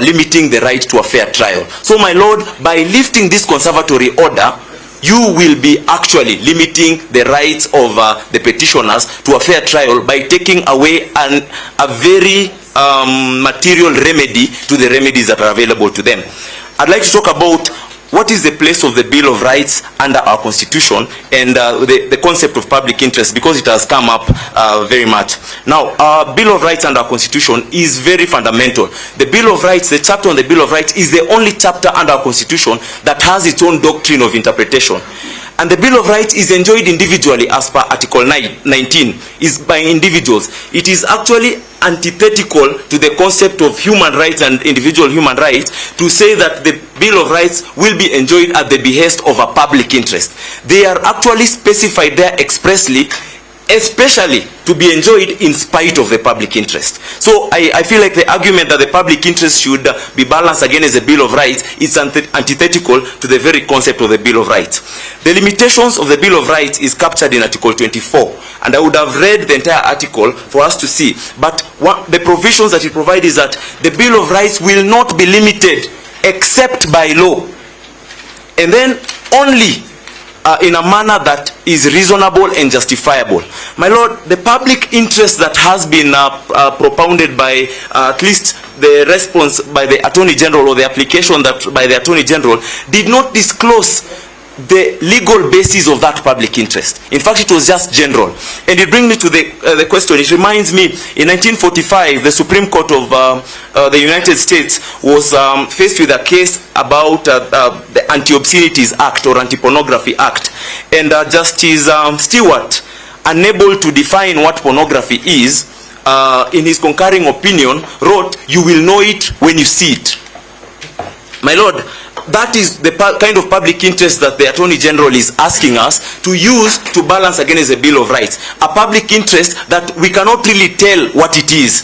limiting the right to a fair trial. So my lord, by lifting this conservatory order, you will be actually limiting the rights of the petitioners to a fair trial by taking away a very material remedy to the remedies that are available to them. I'd like to talk about what is the place of the Bill of Rights under our Constitution and the concept of public interest, because it has come up very much. Now, our Bill of Rights under our Constitution is very fundamental. The Bill of Rights, the chapter on the Bill of Rights, is the only chapter under our Constitution that has its own doctrine of interpretation. And the Bill of Rights is enjoyed individually as per Article 19, is by individuals. It is actually antithetical to the concept of human rights and individual human rights to say that the Bill of Rights will be enjoyed at the behest of a public interest. They are actually specified there expressly, especially to be enjoyed in spite of the public interest. So I feel like the argument that the public interest should be balanced against the Bill of Rights is antithetical to the very concept of the Bill of Rights. The limitations of the Bill of Rights is captured in Article 24, and I would have read the entire article for us to see. But the provisions that it provides is that the Bill of Rights will not be limited except by law, and then only in a manner that is reasonable and justifiable. My lord, the public interest that has been propounded by at least the response by the Attorney General, or the application that by the Attorney General, did not disclose the legal basis of that public interest. In fact, it was just general. And it brings me to the question. It reminds me, in 1945, the Supreme Court of the United States was faced with a case about the Anti-Obscenities Act or Anti-Pornography Act. And Justice Stewart, unable to define what pornography is, in his concurring opinion, wrote, "You will know it when you see it." My lord, that is the kind of public interest that the Attorney General is asking us to use to balance against the Bill of Rights. A public interest that we cannot really tell what it is.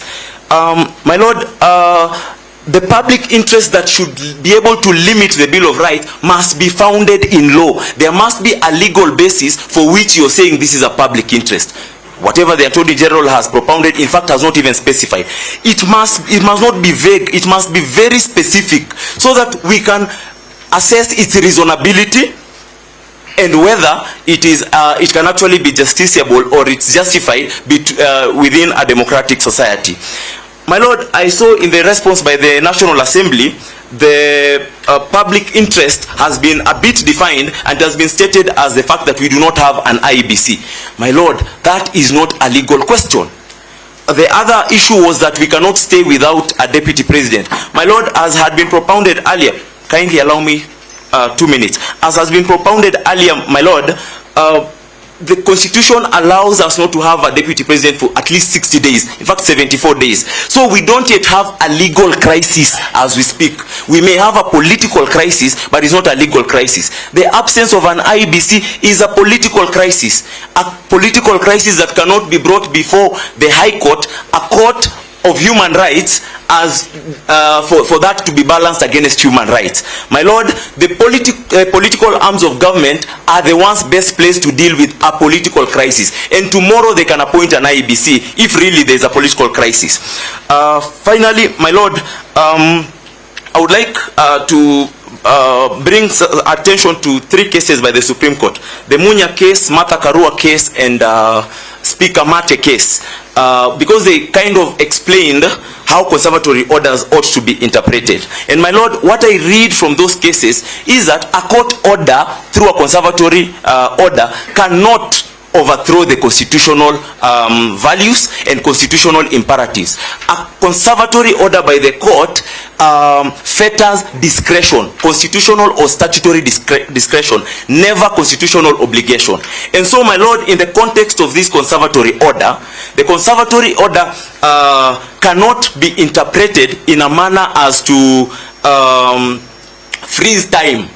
My lord, the public interest that should be able to limit the Bill of Rights must be founded in law. There must be a legal basis for which you're saying this is a public interest. Whatever the Attorney General has propounded, in fact, has not even specified. It must not be vague. It must be very specific so that we can assess its reasonability and whether it can actually be justiciable or it's justified within a democratic society. My lord, I saw in the response by the National Assembly, the public interest has been a bit defined and has been stated as the fact that we do not have an IEBC. My lord, that is not a legal question. The other issue was that we cannot stay without a deputy president. My lord, as had been propounded earlier, kindly allow me 2 minutes. As has been propounded earlier, my lord, the Constitution allows us not to have a deputy president for at least 60 days, in fact 74 days. So we don't yet have a legal crisis as we speak. We may have a political crisis, but it's not a legal crisis. The absence of an IBC is a political crisis. A political crisis that cannot be brought before the High Court, a court of human rights, as for that to be balanced against human rights. My lord, the political arms of government are the ones best placed to deal with a political crisis, and tomorrow they can appoint an IEBC if really there is a political crisis. Finally, my lord, I would like to bring attention to 3 cases by the Supreme Court: the Munya case, Martha Karua case, and Speaker Mate case, because they kind of explained how conservatory orders ought to be interpreted. And my lord, what I read from those cases is that a court order through a conservatory order cannot overthrow the constitutional values and constitutional imperatives. A conservatory order by the court fetters discretion, constitutional or statutory discretion, never constitutional obligation. And so, my lord, in the context of this conservatory order, the conservatory order cannot be interpreted in a manner as to freeze time.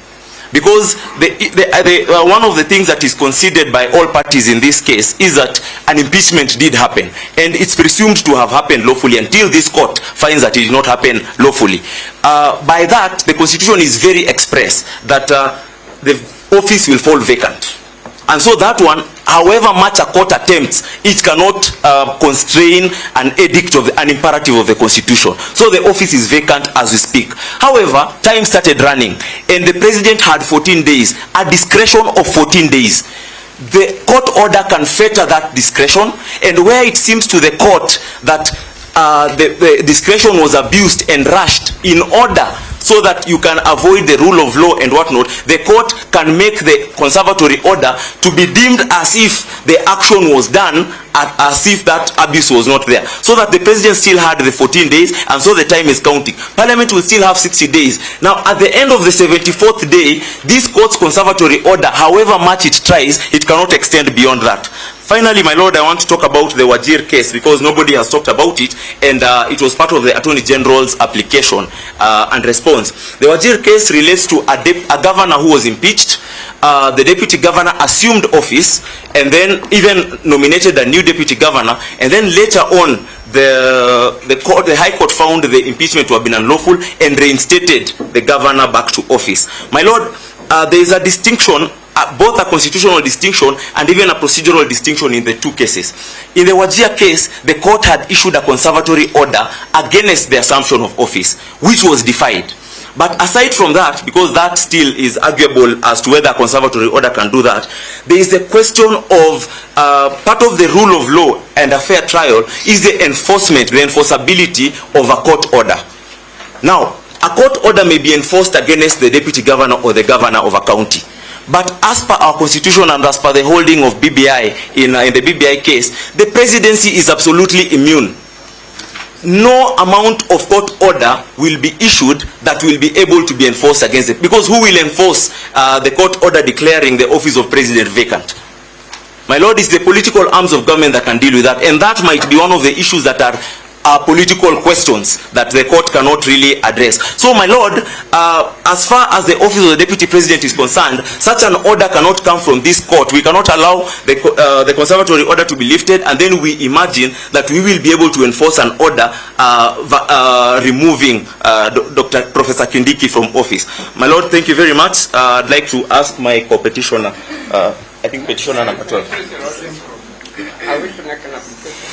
Because one of the things that is considered by all parties in this case is that an impeachment did happen, and it's presumed to have happened lawfully until this court finds that it did not happen lawfully. By that, the constitution is very express that the office will fall vacant. And so that one, however much a court attempts, it cannot constrain an edict of an imperative of the constitution. So the office is vacant as we speak. However, time started running, and the president had 14 days, a discretion of 14 days. The court order can fetter that discretion, and where it seems to the court that the discretion was abused and rushed in order so that you can avoid the rule of law and whatnot, the court can make the conservatory order to be deemed as if the action was done, as if that abuse was not there. So that the president still had the 14 days, and so the time is counting. Parliament will still have 60 days. Now, at the end of the 74th day, this court's conservatory order, however much it tries, it cannot extend beyond that. Finally, my lord, I want to talk about the Wajir case because nobody has talked about it, and it was part of the Attorney General's application and response. The Wajir case relates to a governor who was impeached. The deputy governor assumed office and then even nominated a new deputy governor, and then later on the High Court found the impeachment to have been unlawful and reinstated the governor back to office. My lord, there is a distinction, both a constitutional distinction and even a procedural distinction in the two cases. In the Wajir case, the court had issued a conservatory order against the assumption of office, which was defied. But aside from that, because that still is arguable as to whether a conservatory order can do that, there is the question of part of the rule of law and a fair trial is the enforcement, the enforceability of a court order. Now, a court order may be enforced against the deputy governor or the governor of a county. But as per our constitution and as per the holding of BBI in the BBI case, the presidency is absolutely immune. No amount of court order will be issued that will be able to be enforced against it. Because who will enforce the court order declaring the office of president vacant? My lord, it's the political arms of government that can deal with that. And that might be one of the issues that are political questions that the court cannot really address. So, my lord, as far as the office of the deputy president is concerned, such an order cannot come from this court. We cannot allow the conservatory order to be lifted, and then we imagine that we will be able to enforce an order removing Professor Kindiki from office. My lord, thank you very much. I'd like to ask my co-petitioner, I think petitioner number 12. I wish to make an application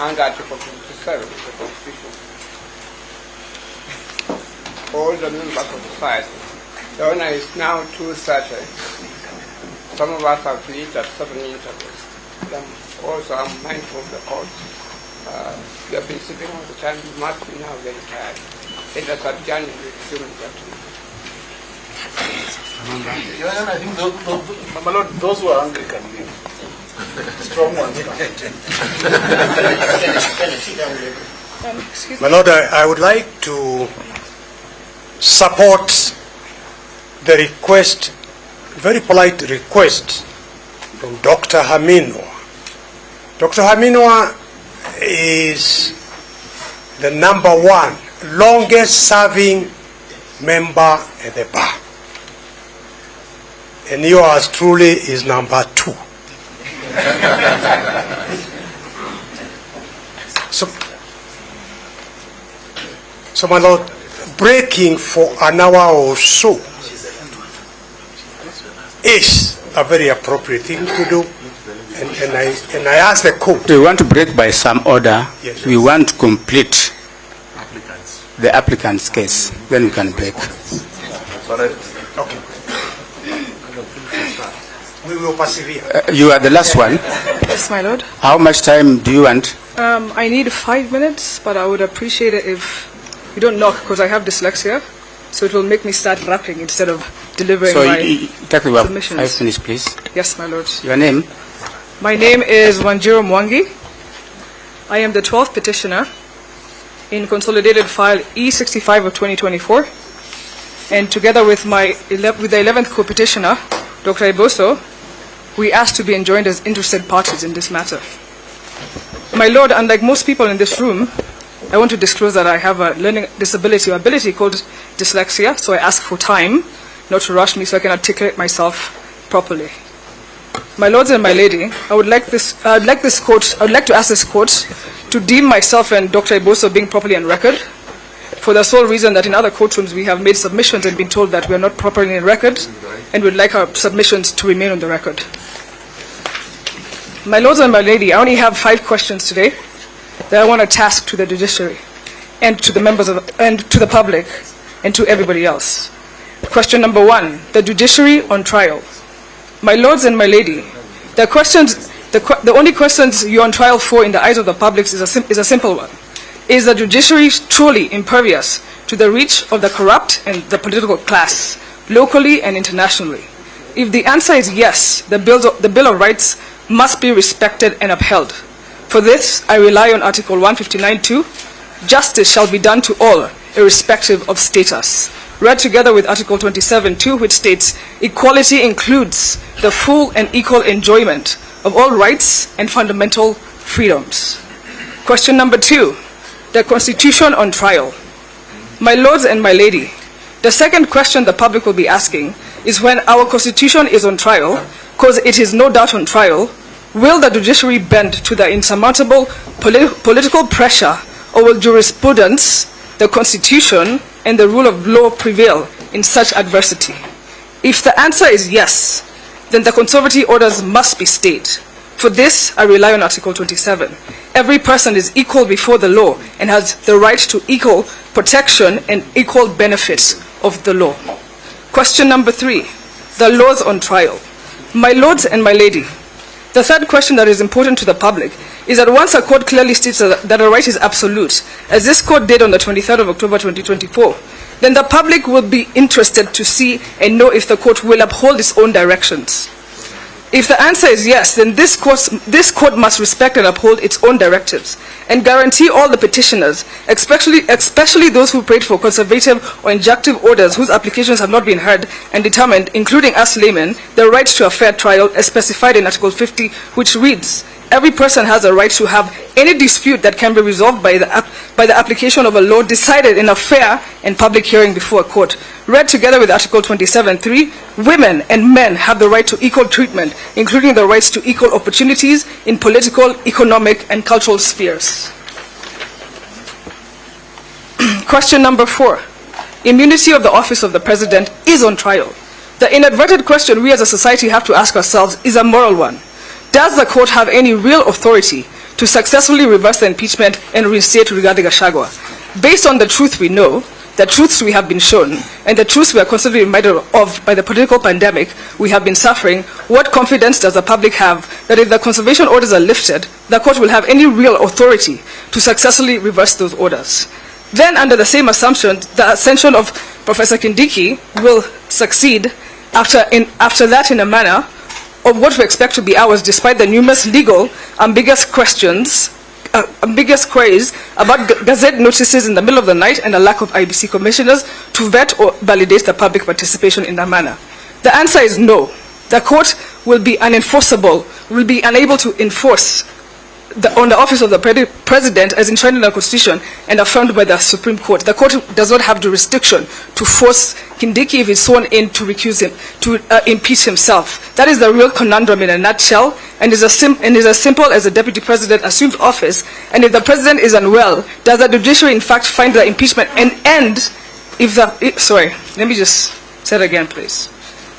under Article 57 of the Constitution. All the members of the society. The owner is now 2:30. Some of us have lived at 7 intervals. Also, I'm mindful of the court. You have been sitting all the time. You must be now very tired. Let us adjourn and resume the afternoon. I think those who are angry can leave. Strong ones. My lord, I would like to support the request, very polite request from Dr. Haminwa. Dr. Haminwa is the #1 longest serving member at the bar. And yours truly is #2. So my lord, breaking for an hour or so is a very appropriate thing to do, and I ask the court. We want to break by some order. Yes. We want to complete the applicant's case, then we can break. Okay. We will persevere. You are the last one. Yes, my lord. How much time do you want? I need 5 minutes, but I would appreciate it if you don't knock, because I have dyslexia, so it will make me start rapping instead of delivering my take about submissions. 5 minutes, please. Yes, my lord. Your name? My name is Wanjiro Mwangi. I am the 12th petitioner in consolidated file E65 of 2024, and together with the 11th co-petitioner, Dr. Eboso, we ask to be enjoined as interested parties in this matter. My lord, unlike most people in this room, I want to disclose that I have a learning disability or ability called dyslexia, so I ask for time, not to rush me, so I can articulate myself properly. My lords and my lady, I would like to ask this court to deem myself and Dr. Eboso being properly on record, for the sole reason that in other courtrooms we have made submissions and been told that we are not properly on record, and would like our submissions to remain on the record. My lords and my lady, I only have 5 questions today that I want to task to the judiciary and to the members and to the public and to everybody else. Question number 1, the judiciary on trial. My lords and my lady, the only questions you're on trial for in the eyes of the public is a simple one. Is the judiciary truly impervious to the reach of the corrupt and the political class, locally and internationally? If the answer is yes, the Bill of Rights must be respected and upheld. For this, I rely on Article 159(2), justice shall be done to all, irrespective of status. Read together with Article 27(2), which states, equality includes the full and equal enjoyment of all rights and fundamental freedoms. Question number 2, the Constitution on trial. My lords and my lady, the second question the public will be asking is, when our Constitution is on trial, because it is no doubt on trial, will the judiciary bend to the insurmountable political pressure, or will jurisprudence, the Constitution, and the rule of law prevail in such adversity? If the answer is yes, then the conservative orders must be stayed. For this, I rely on Article 27. Every person is equal before the law and has the right to equal protection and equal benefits of the law. Question number 3, the laws on trial. My lords and my lady, the third question that is important to the public is that once a court clearly states that a right is absolute, as this court did on the 23rd of October 2024, then the public will be interested to see and know if the court will uphold its own directions. If the answer is yes, then this court must respect and uphold its own directives and guarantee all the petitioners, especially those who prayed for conservative or injunctive orders whose applications have not been heard and determined, including us laymen, the right to a fair trial as specified in Article 50, which reads, every person has a right to have any dispute that can be resolved by the application of a law decided in a fair and public hearing before a court. Read together with Article 27(3), women and men have the right to equal treatment, including the rights to equal opportunities in political, economic, and cultural spheres. Question number 4, immunity of the office of the President is on trial. The inadvertent question we as a society have to ask ourselves is a moral one. Does the court have any real authority to successfully reverse the impeachment and reinstate Rigathi Gachagua? Based on the truth we know, the truths we have been shown, and the truths we are constantly reminded of by the political pandemic we have been suffering, what confidence does the public have that if the conservation orders are lifted, the court will have any real authority to successfully reverse those orders? Then, under the same assumption, the ascension of Professor Kindiki will succeed after that in a manner of what we expect to be ours, despite the numerous legal ambiguous queries about gazette notices in the middle of the night and a lack of IBC commissioners to vet or validate the public participation in that manner. The answer is no. The court will be unenforceable, will be unable to enforce on the office of the President as enshrined in the Constitution and affirmed by the Supreme Court. The court does not have jurisdiction to force Kindiki, if he's sworn in, to recuse him, to impeach himself. That is the real conundrum in a nutshell, and is as simple as the Deputy President assumes office, and if the President is unwell, does the judiciary in fact find the impeachment and end if the... sorry, let me just say it again, please.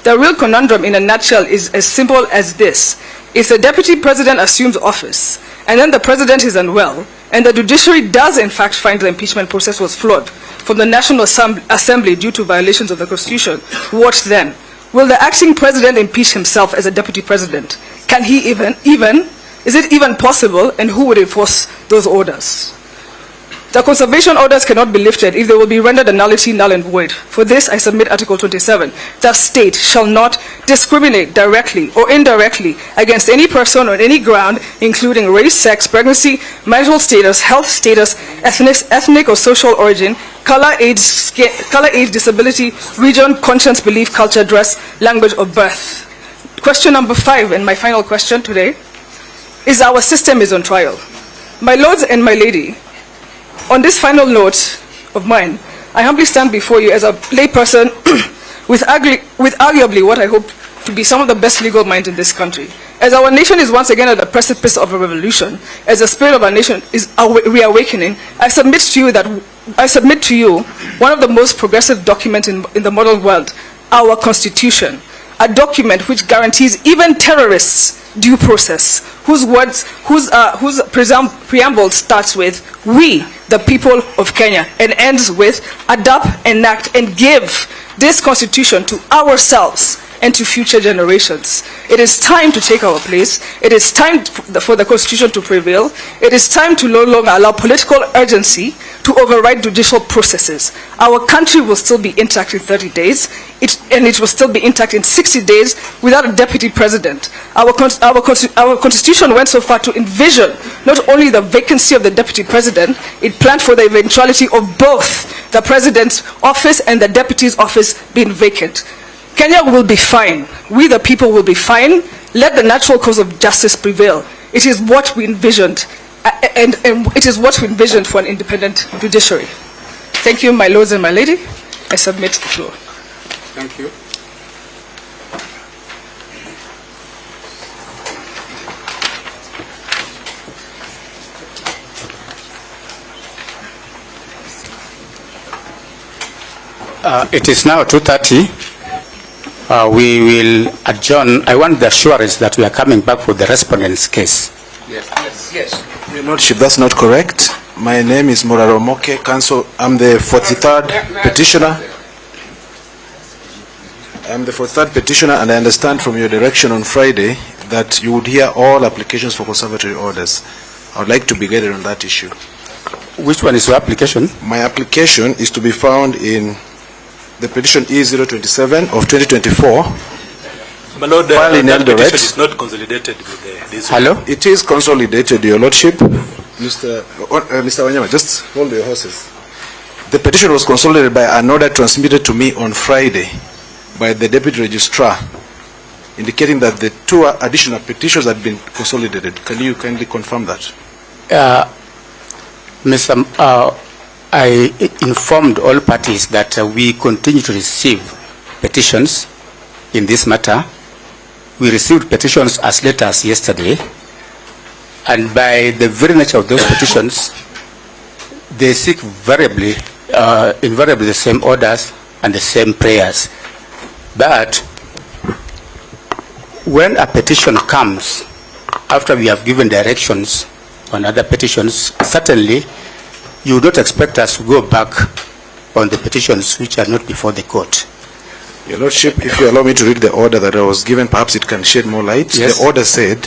The real conundrum in a nutshell is as simple as this. If the Deputy President assumes office, and then the President is unwell, and the judiciary does in fact find the impeachment process was flawed from the National Assembly due to violations of the Constitution, what then? Will the acting President impeach himself as a Deputy President? Can he even? Is it even possible, and who would enforce those orders? The conservation orders cannot be lifted if they will be rendered a nullity, null and void. For this, I submit Article 27. The state shall not discriminate directly or indirectly against any person on any ground, including race, sex, pregnancy, marital status, health status, ethnic or social origin, color, age, disability, region, conscience, belief, culture, dress, language, or birth. Question number 5, and my final question today, is our system is on trial. My lords and my lady, on this final note of mine, I humbly stand before you as a layperson with arguably what I hope to be some of the best legal minds in this country. As our nation is once again at the precipice of a revolution, as the spirit of our nation is reawakening, I submit to you one of the most progressive documents in the modern world, our Constitution, a document which guarantees even terrorists due process, whose preamble starts with, "We, the people of Kenya," and ends with, "Adopt, enact, and give this Constitution to ourselves and to future generations." It is time to take our place. It is time for the Constitution to prevail. It is time to no longer allow political urgency to override judicial processes. Our country will still be intact in 30 days, and it will still be intact in 60 days without a deputy president. Our Constitution went so far to envision not only the vacancy of the deputy president, it planned for the eventuality of both the president's office and the deputy's office being vacant. Kenya will be fine. We, the people, will be fine. Let the natural cause of justice prevail. It is what we envisioned, and it is what we envisioned for an independent judiciary. Thank you, my lords and my lady. I submit the floor. Thank you. It is now 2:30. We will adjourn. I want the assurance that we are coming back for the respondent's case. Yes. Your Lordship, that's not correct. My name is Moraro Moke, Counsel. I'm the 43rd petitioner. I'm the 43rd petitioner, and I understand from your direction on Friday that you would hear all applications for conservatory orders. I would like to be guided on that issue. Which one is your application? My application is to be found in the petition E027 of 2024. My Lord, filed in that Eldoret. petition is not consolidated with this. Hello? It is consolidated, Your Lordship. Mr. Wanyama, just hold your horses. The petition was consolidated by an order transmitted to me on Friday by the Deputy Registrar, indicating that the 2 additional petitions had been consolidated. Can you kindly confirm that? I informed all parties that we continue to receive petitions in this matter. We received petitions as late as yesterday, and by the very nature of those petitions, they seek invariably the same orders and the same prayers. But when a petition comes after we have given directions on other petitions, certainly you would not expect us to go back on the petitions which are not before the court. Your Lordship, if you allow me to read the order that I was given, perhaps it can shed more light. Yes. The order said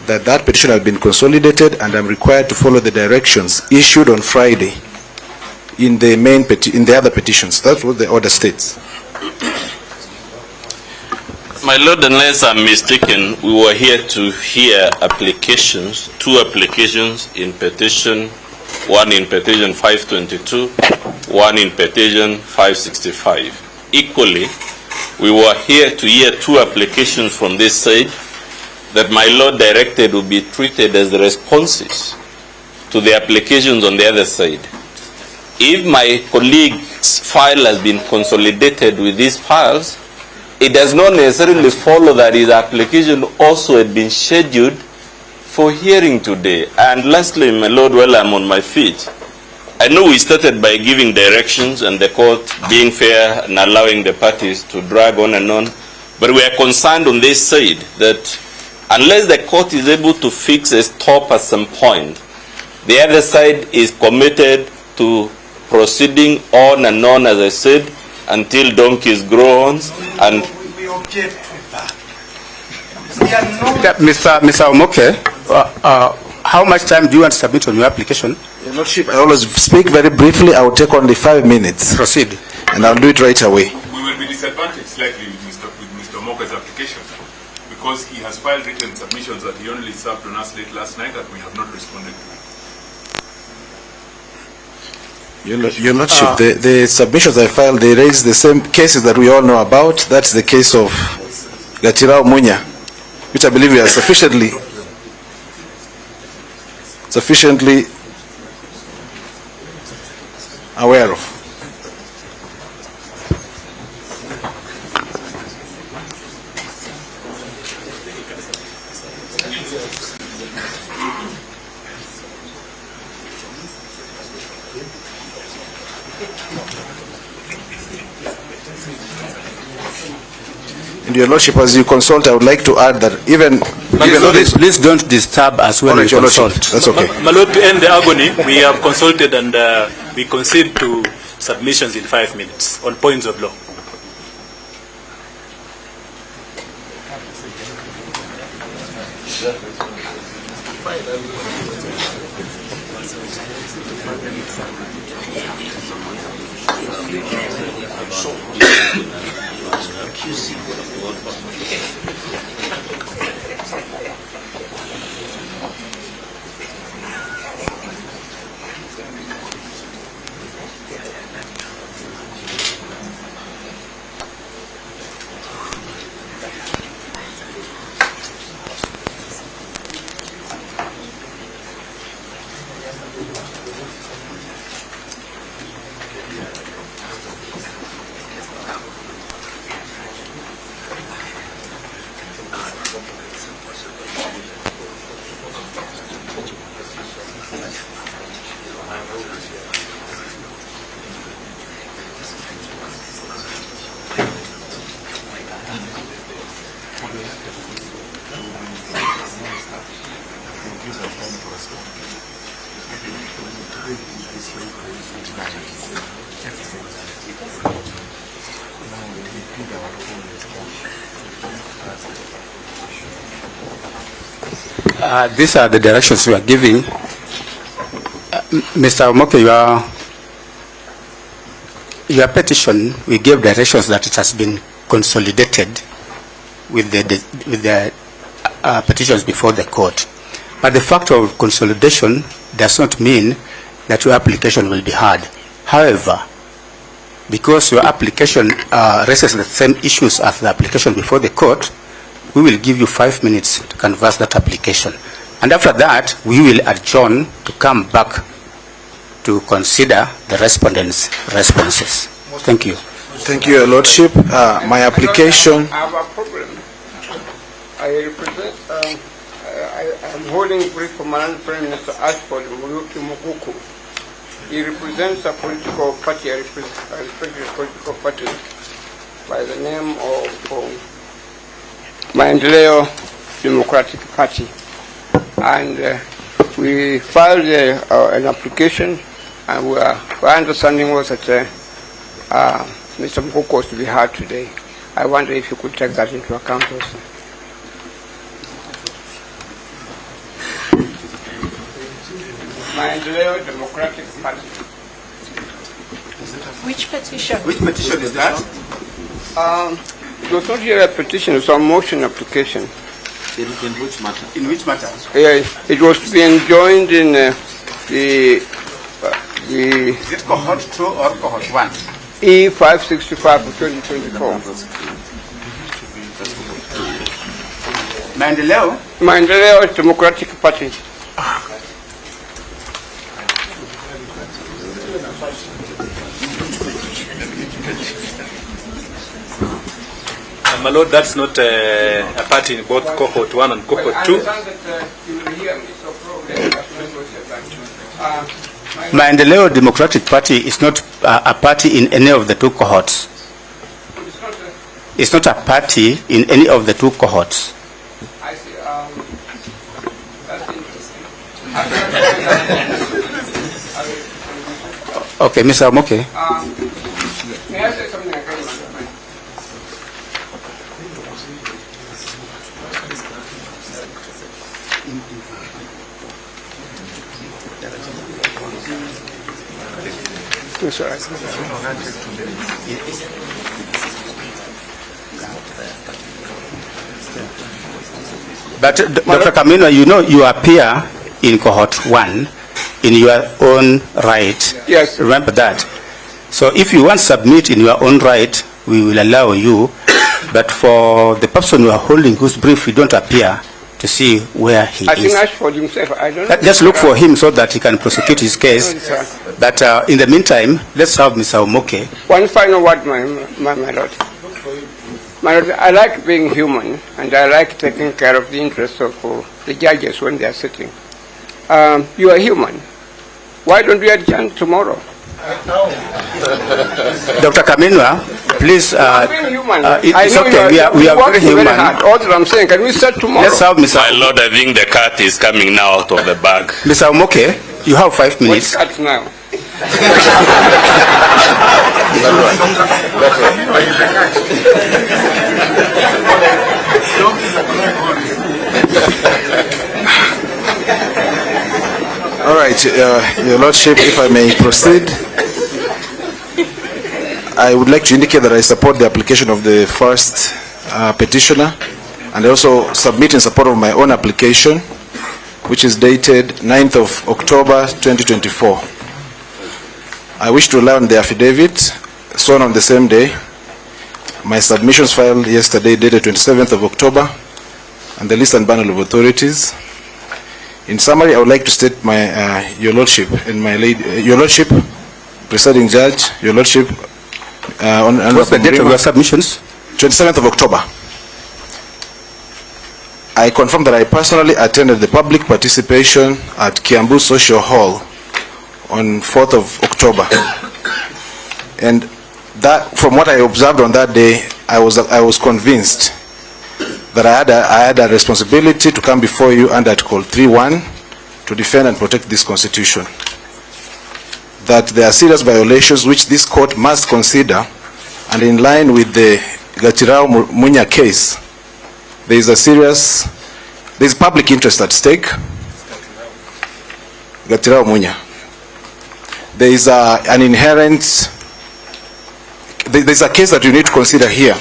that that petition has been consolidated, and I'm required to follow the directions issued on Friday in the in the other petitions. That's what the order states. My Lord, unless I'm mistaken, we were here to hear applications, 2 applications in petition, one in petition 522, one in petition 565. Equally, we were here to hear 2 applications from this side that my Lord directed would be treated as the responses to the applications on the other side. If my colleague's file has been consolidated with these files, it does not necessarily follow that his application also had been scheduled for hearing today. And lastly, my Lord, while I'm on my feet, I know we started by giving directions and the court being fair and allowing the parties to drag on and on, but we are concerned on this side that unless the court is able to fix a stop at some point, the other side is committed to proceeding on and on, as I said, until donkeys grow horns. And Mr. Omoke, how much time do you want to submit on your application? Your Lordship, I always speak very briefly. I will take only 5 minutes. Proceed. And I'll do it right away. We will be disadvantaged slightly with Mr. Moka's application because he has filed written submissions that he only served on us late last night that we have not responded to. Your Lordship, the submissions I filed, they raise the same cases that we all know about. That's the case of Gatirao Munya, which I believe we are sufficiently aware of. And Your Lordship, as you consult, I would like to add that Please don't disturb us when we consult. That's okay. My Lord, to end the agony, we have consulted and we concede to submissions in 5 minutes on points of law. These are the directions we are giving. Mr. Omoke, your petition, we gave directions that it has been consolidated with the petitions before the court. But the fact of consolidation does not mean that your application will be heard. However, because your application raises the same issues as the application before the court, we will give you 5 minutes to canvass that application. And after that, we will adjourn to come back to consider the respondents' responses. Thank you. Thank you, Your Lordship. My application... I have a problem. I represent, I'm holding brief for my Prime Minister Ashford Muluki Mukuku. He represents a political party, I represent a political party by the name of Maendeleo Democratic Party. And we filed an application, and our understanding was that Mr. Mukuku was to be heard today. I wonder if you could take that into account also. Maendeleo Democratic Party. Which petition? Which petition is that? It was not here a petition, it was a motion application. In which matter? In which matter? Yeah, it was to be enjoined in the... Is it cohort 2 or cohort 1? E565 of 2024. Maendeleo Democratic Party. My Lord, that's not a party in both cohort 1 and cohort 2. Maendeleo Democratic Party is not a party in any of the two cohorts. It's not a party in any of the two cohorts. I see. That's interesting. Okay, Mr. Omoke. May I say something again? That's all right. But Dr. Kamino, you know you appear in cohort 1 in your own right. Yes. Remember that. So if you want to submit in your own right, we will allow you. But for the person you are holding whose brief, you don't appear to see where he I is. think ask for himself. I don't know. Just look for him so that he can prosecute his case. But in the meantime, let's have Mr. Omoke. One final word, my lord. My lord, I like being human, and I like taking care of the interests of the judges when they are sitting. You are human. Why don't we adjourn tomorrow? Dr. Kaminwa, please. It's okay. We are very human. All that I'm saying, can we start tomorrow? Let's have Mr. My lord, I think the cat is coming now out of the bag. Mr. Omoke, you have 5 minutes. What cat now? All right, Your Lordship, if I may proceed. I would like to indicate that I support the application of the first petitioner, and I also submit in support of my own application, which is dated 9th of October 2024. I wish to rely on the affidavit sworn on the same day, my submissions filed yesterday dated 27th of October, and the list and bundle of authorities. In summary, I would like to state my Your Lordship and my lady, Your Lordship, Presiding Judge, Your Lordship. What's the date of your submissions? 27th of October. I confirm that I personally attended the public participation at Kiambu Social Hall on 4th of October. And that, from what I observed on that day, I was convinced that I had a responsibility to come before you under Article 3.1 to defend and protect this Constitution. That there are serious violations which this court must consider, and in line with the Gatirao Munya case, there is public interest at stake. Gatirao Munya. There is an inherent, there's a case that you need to consider here,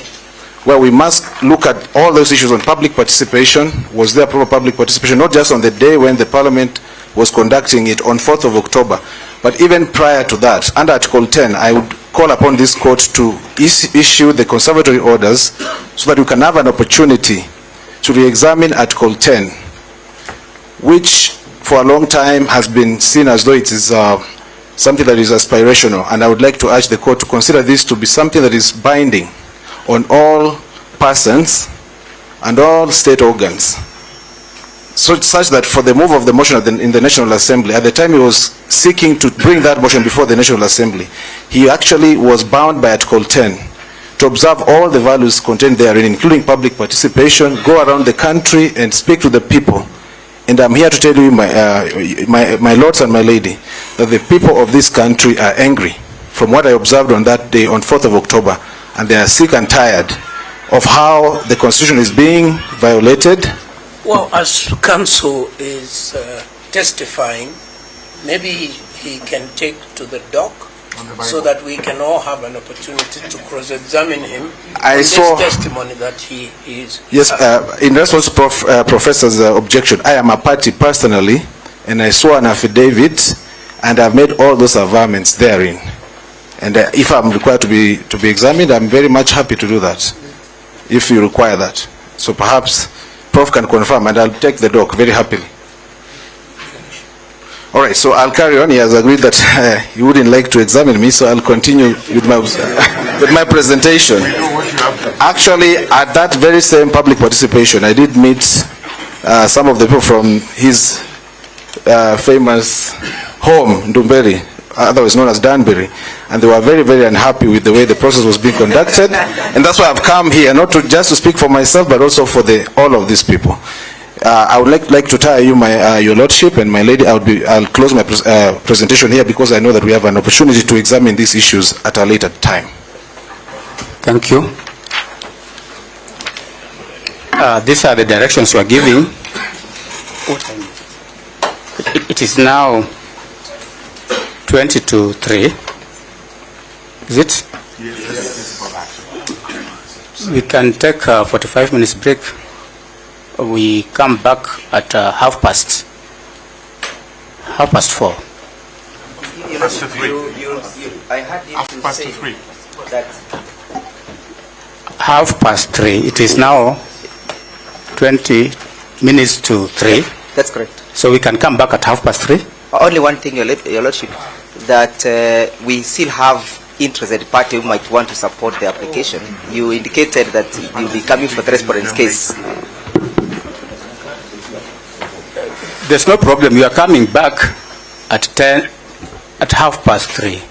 where we must look at all those issues on public participation. Was there proper public participation, not just on the day when the Parliament was conducting it on 4th of October, but even prior to that, under Article 10, I would call upon this court to issue the conservatory orders so that we can have an opportunity to re-examine Article 10, which for a long time has been seen as though it is something that is aspirational. And I would like to urge the court to consider this to be something that is binding on all persons and all state organs. So such that for the move of the motion in the National Assembly, at the time he was seeking to bring that motion before the National Assembly, he actually was bound by Article 10 to observe all the values contained therein, including public participation, go around the country and speak to the people. And I'm here to tell you, my lords and my lady, that the people of this country are angry from what I observed on that day, on 4th of October, and they are sick and tired of how the Constitution is being violated. Well, as counsel is testifying, maybe he can take to the dock so that we can all have an opportunity to cross-examine him on this testimony that he is. Yes, in response to Professor's objection, I am a party personally, and I saw an affidavit, and I've made all those averments therein. And if I'm required to be examined, I'm very much happy to do that, if you require that. So perhaps Prof can confirm, and I'll take the doc very happily. All right, so I'll carry on. He has agreed that he wouldn't like to examine me, so I'll continue with my presentation. Actually, at that very same public participation, I did meet some of the people from his famous home, Ndumberi, otherwise known as Danbury, and they were very, very unhappy with the way the process was being conducted. And that's why I've come here, not just to speak for myself, but also for all of these people. I would like to tell you, Your Lordship and my lady, I'll close my presentation here because I know that we have an opportunity to examine these issues at a later time. Thank you. These are the directions we are giving. It is now 20 to 3. Is it? We can take a 45 minutes break. We come back at 4:30. I heard you say that 3:30. It is now 20 minutes to 3. That's correct. So we can come back at 3:30. Only one thing, Your Lordship, that we still have interested party who might want to support the application. You indicated that you'll be coming for the respondent's case. There's no problem. You are coming back at 3:30.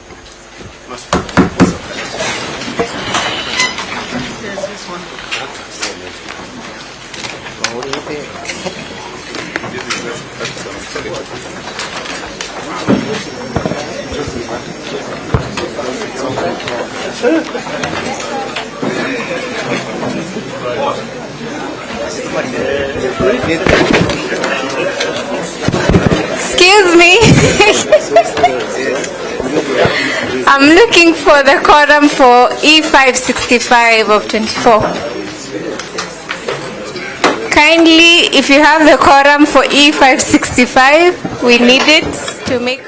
Excuse me. I'm looking for the quorum for E565 of 24. Kindly, if you have the quorum for E565, we need it to make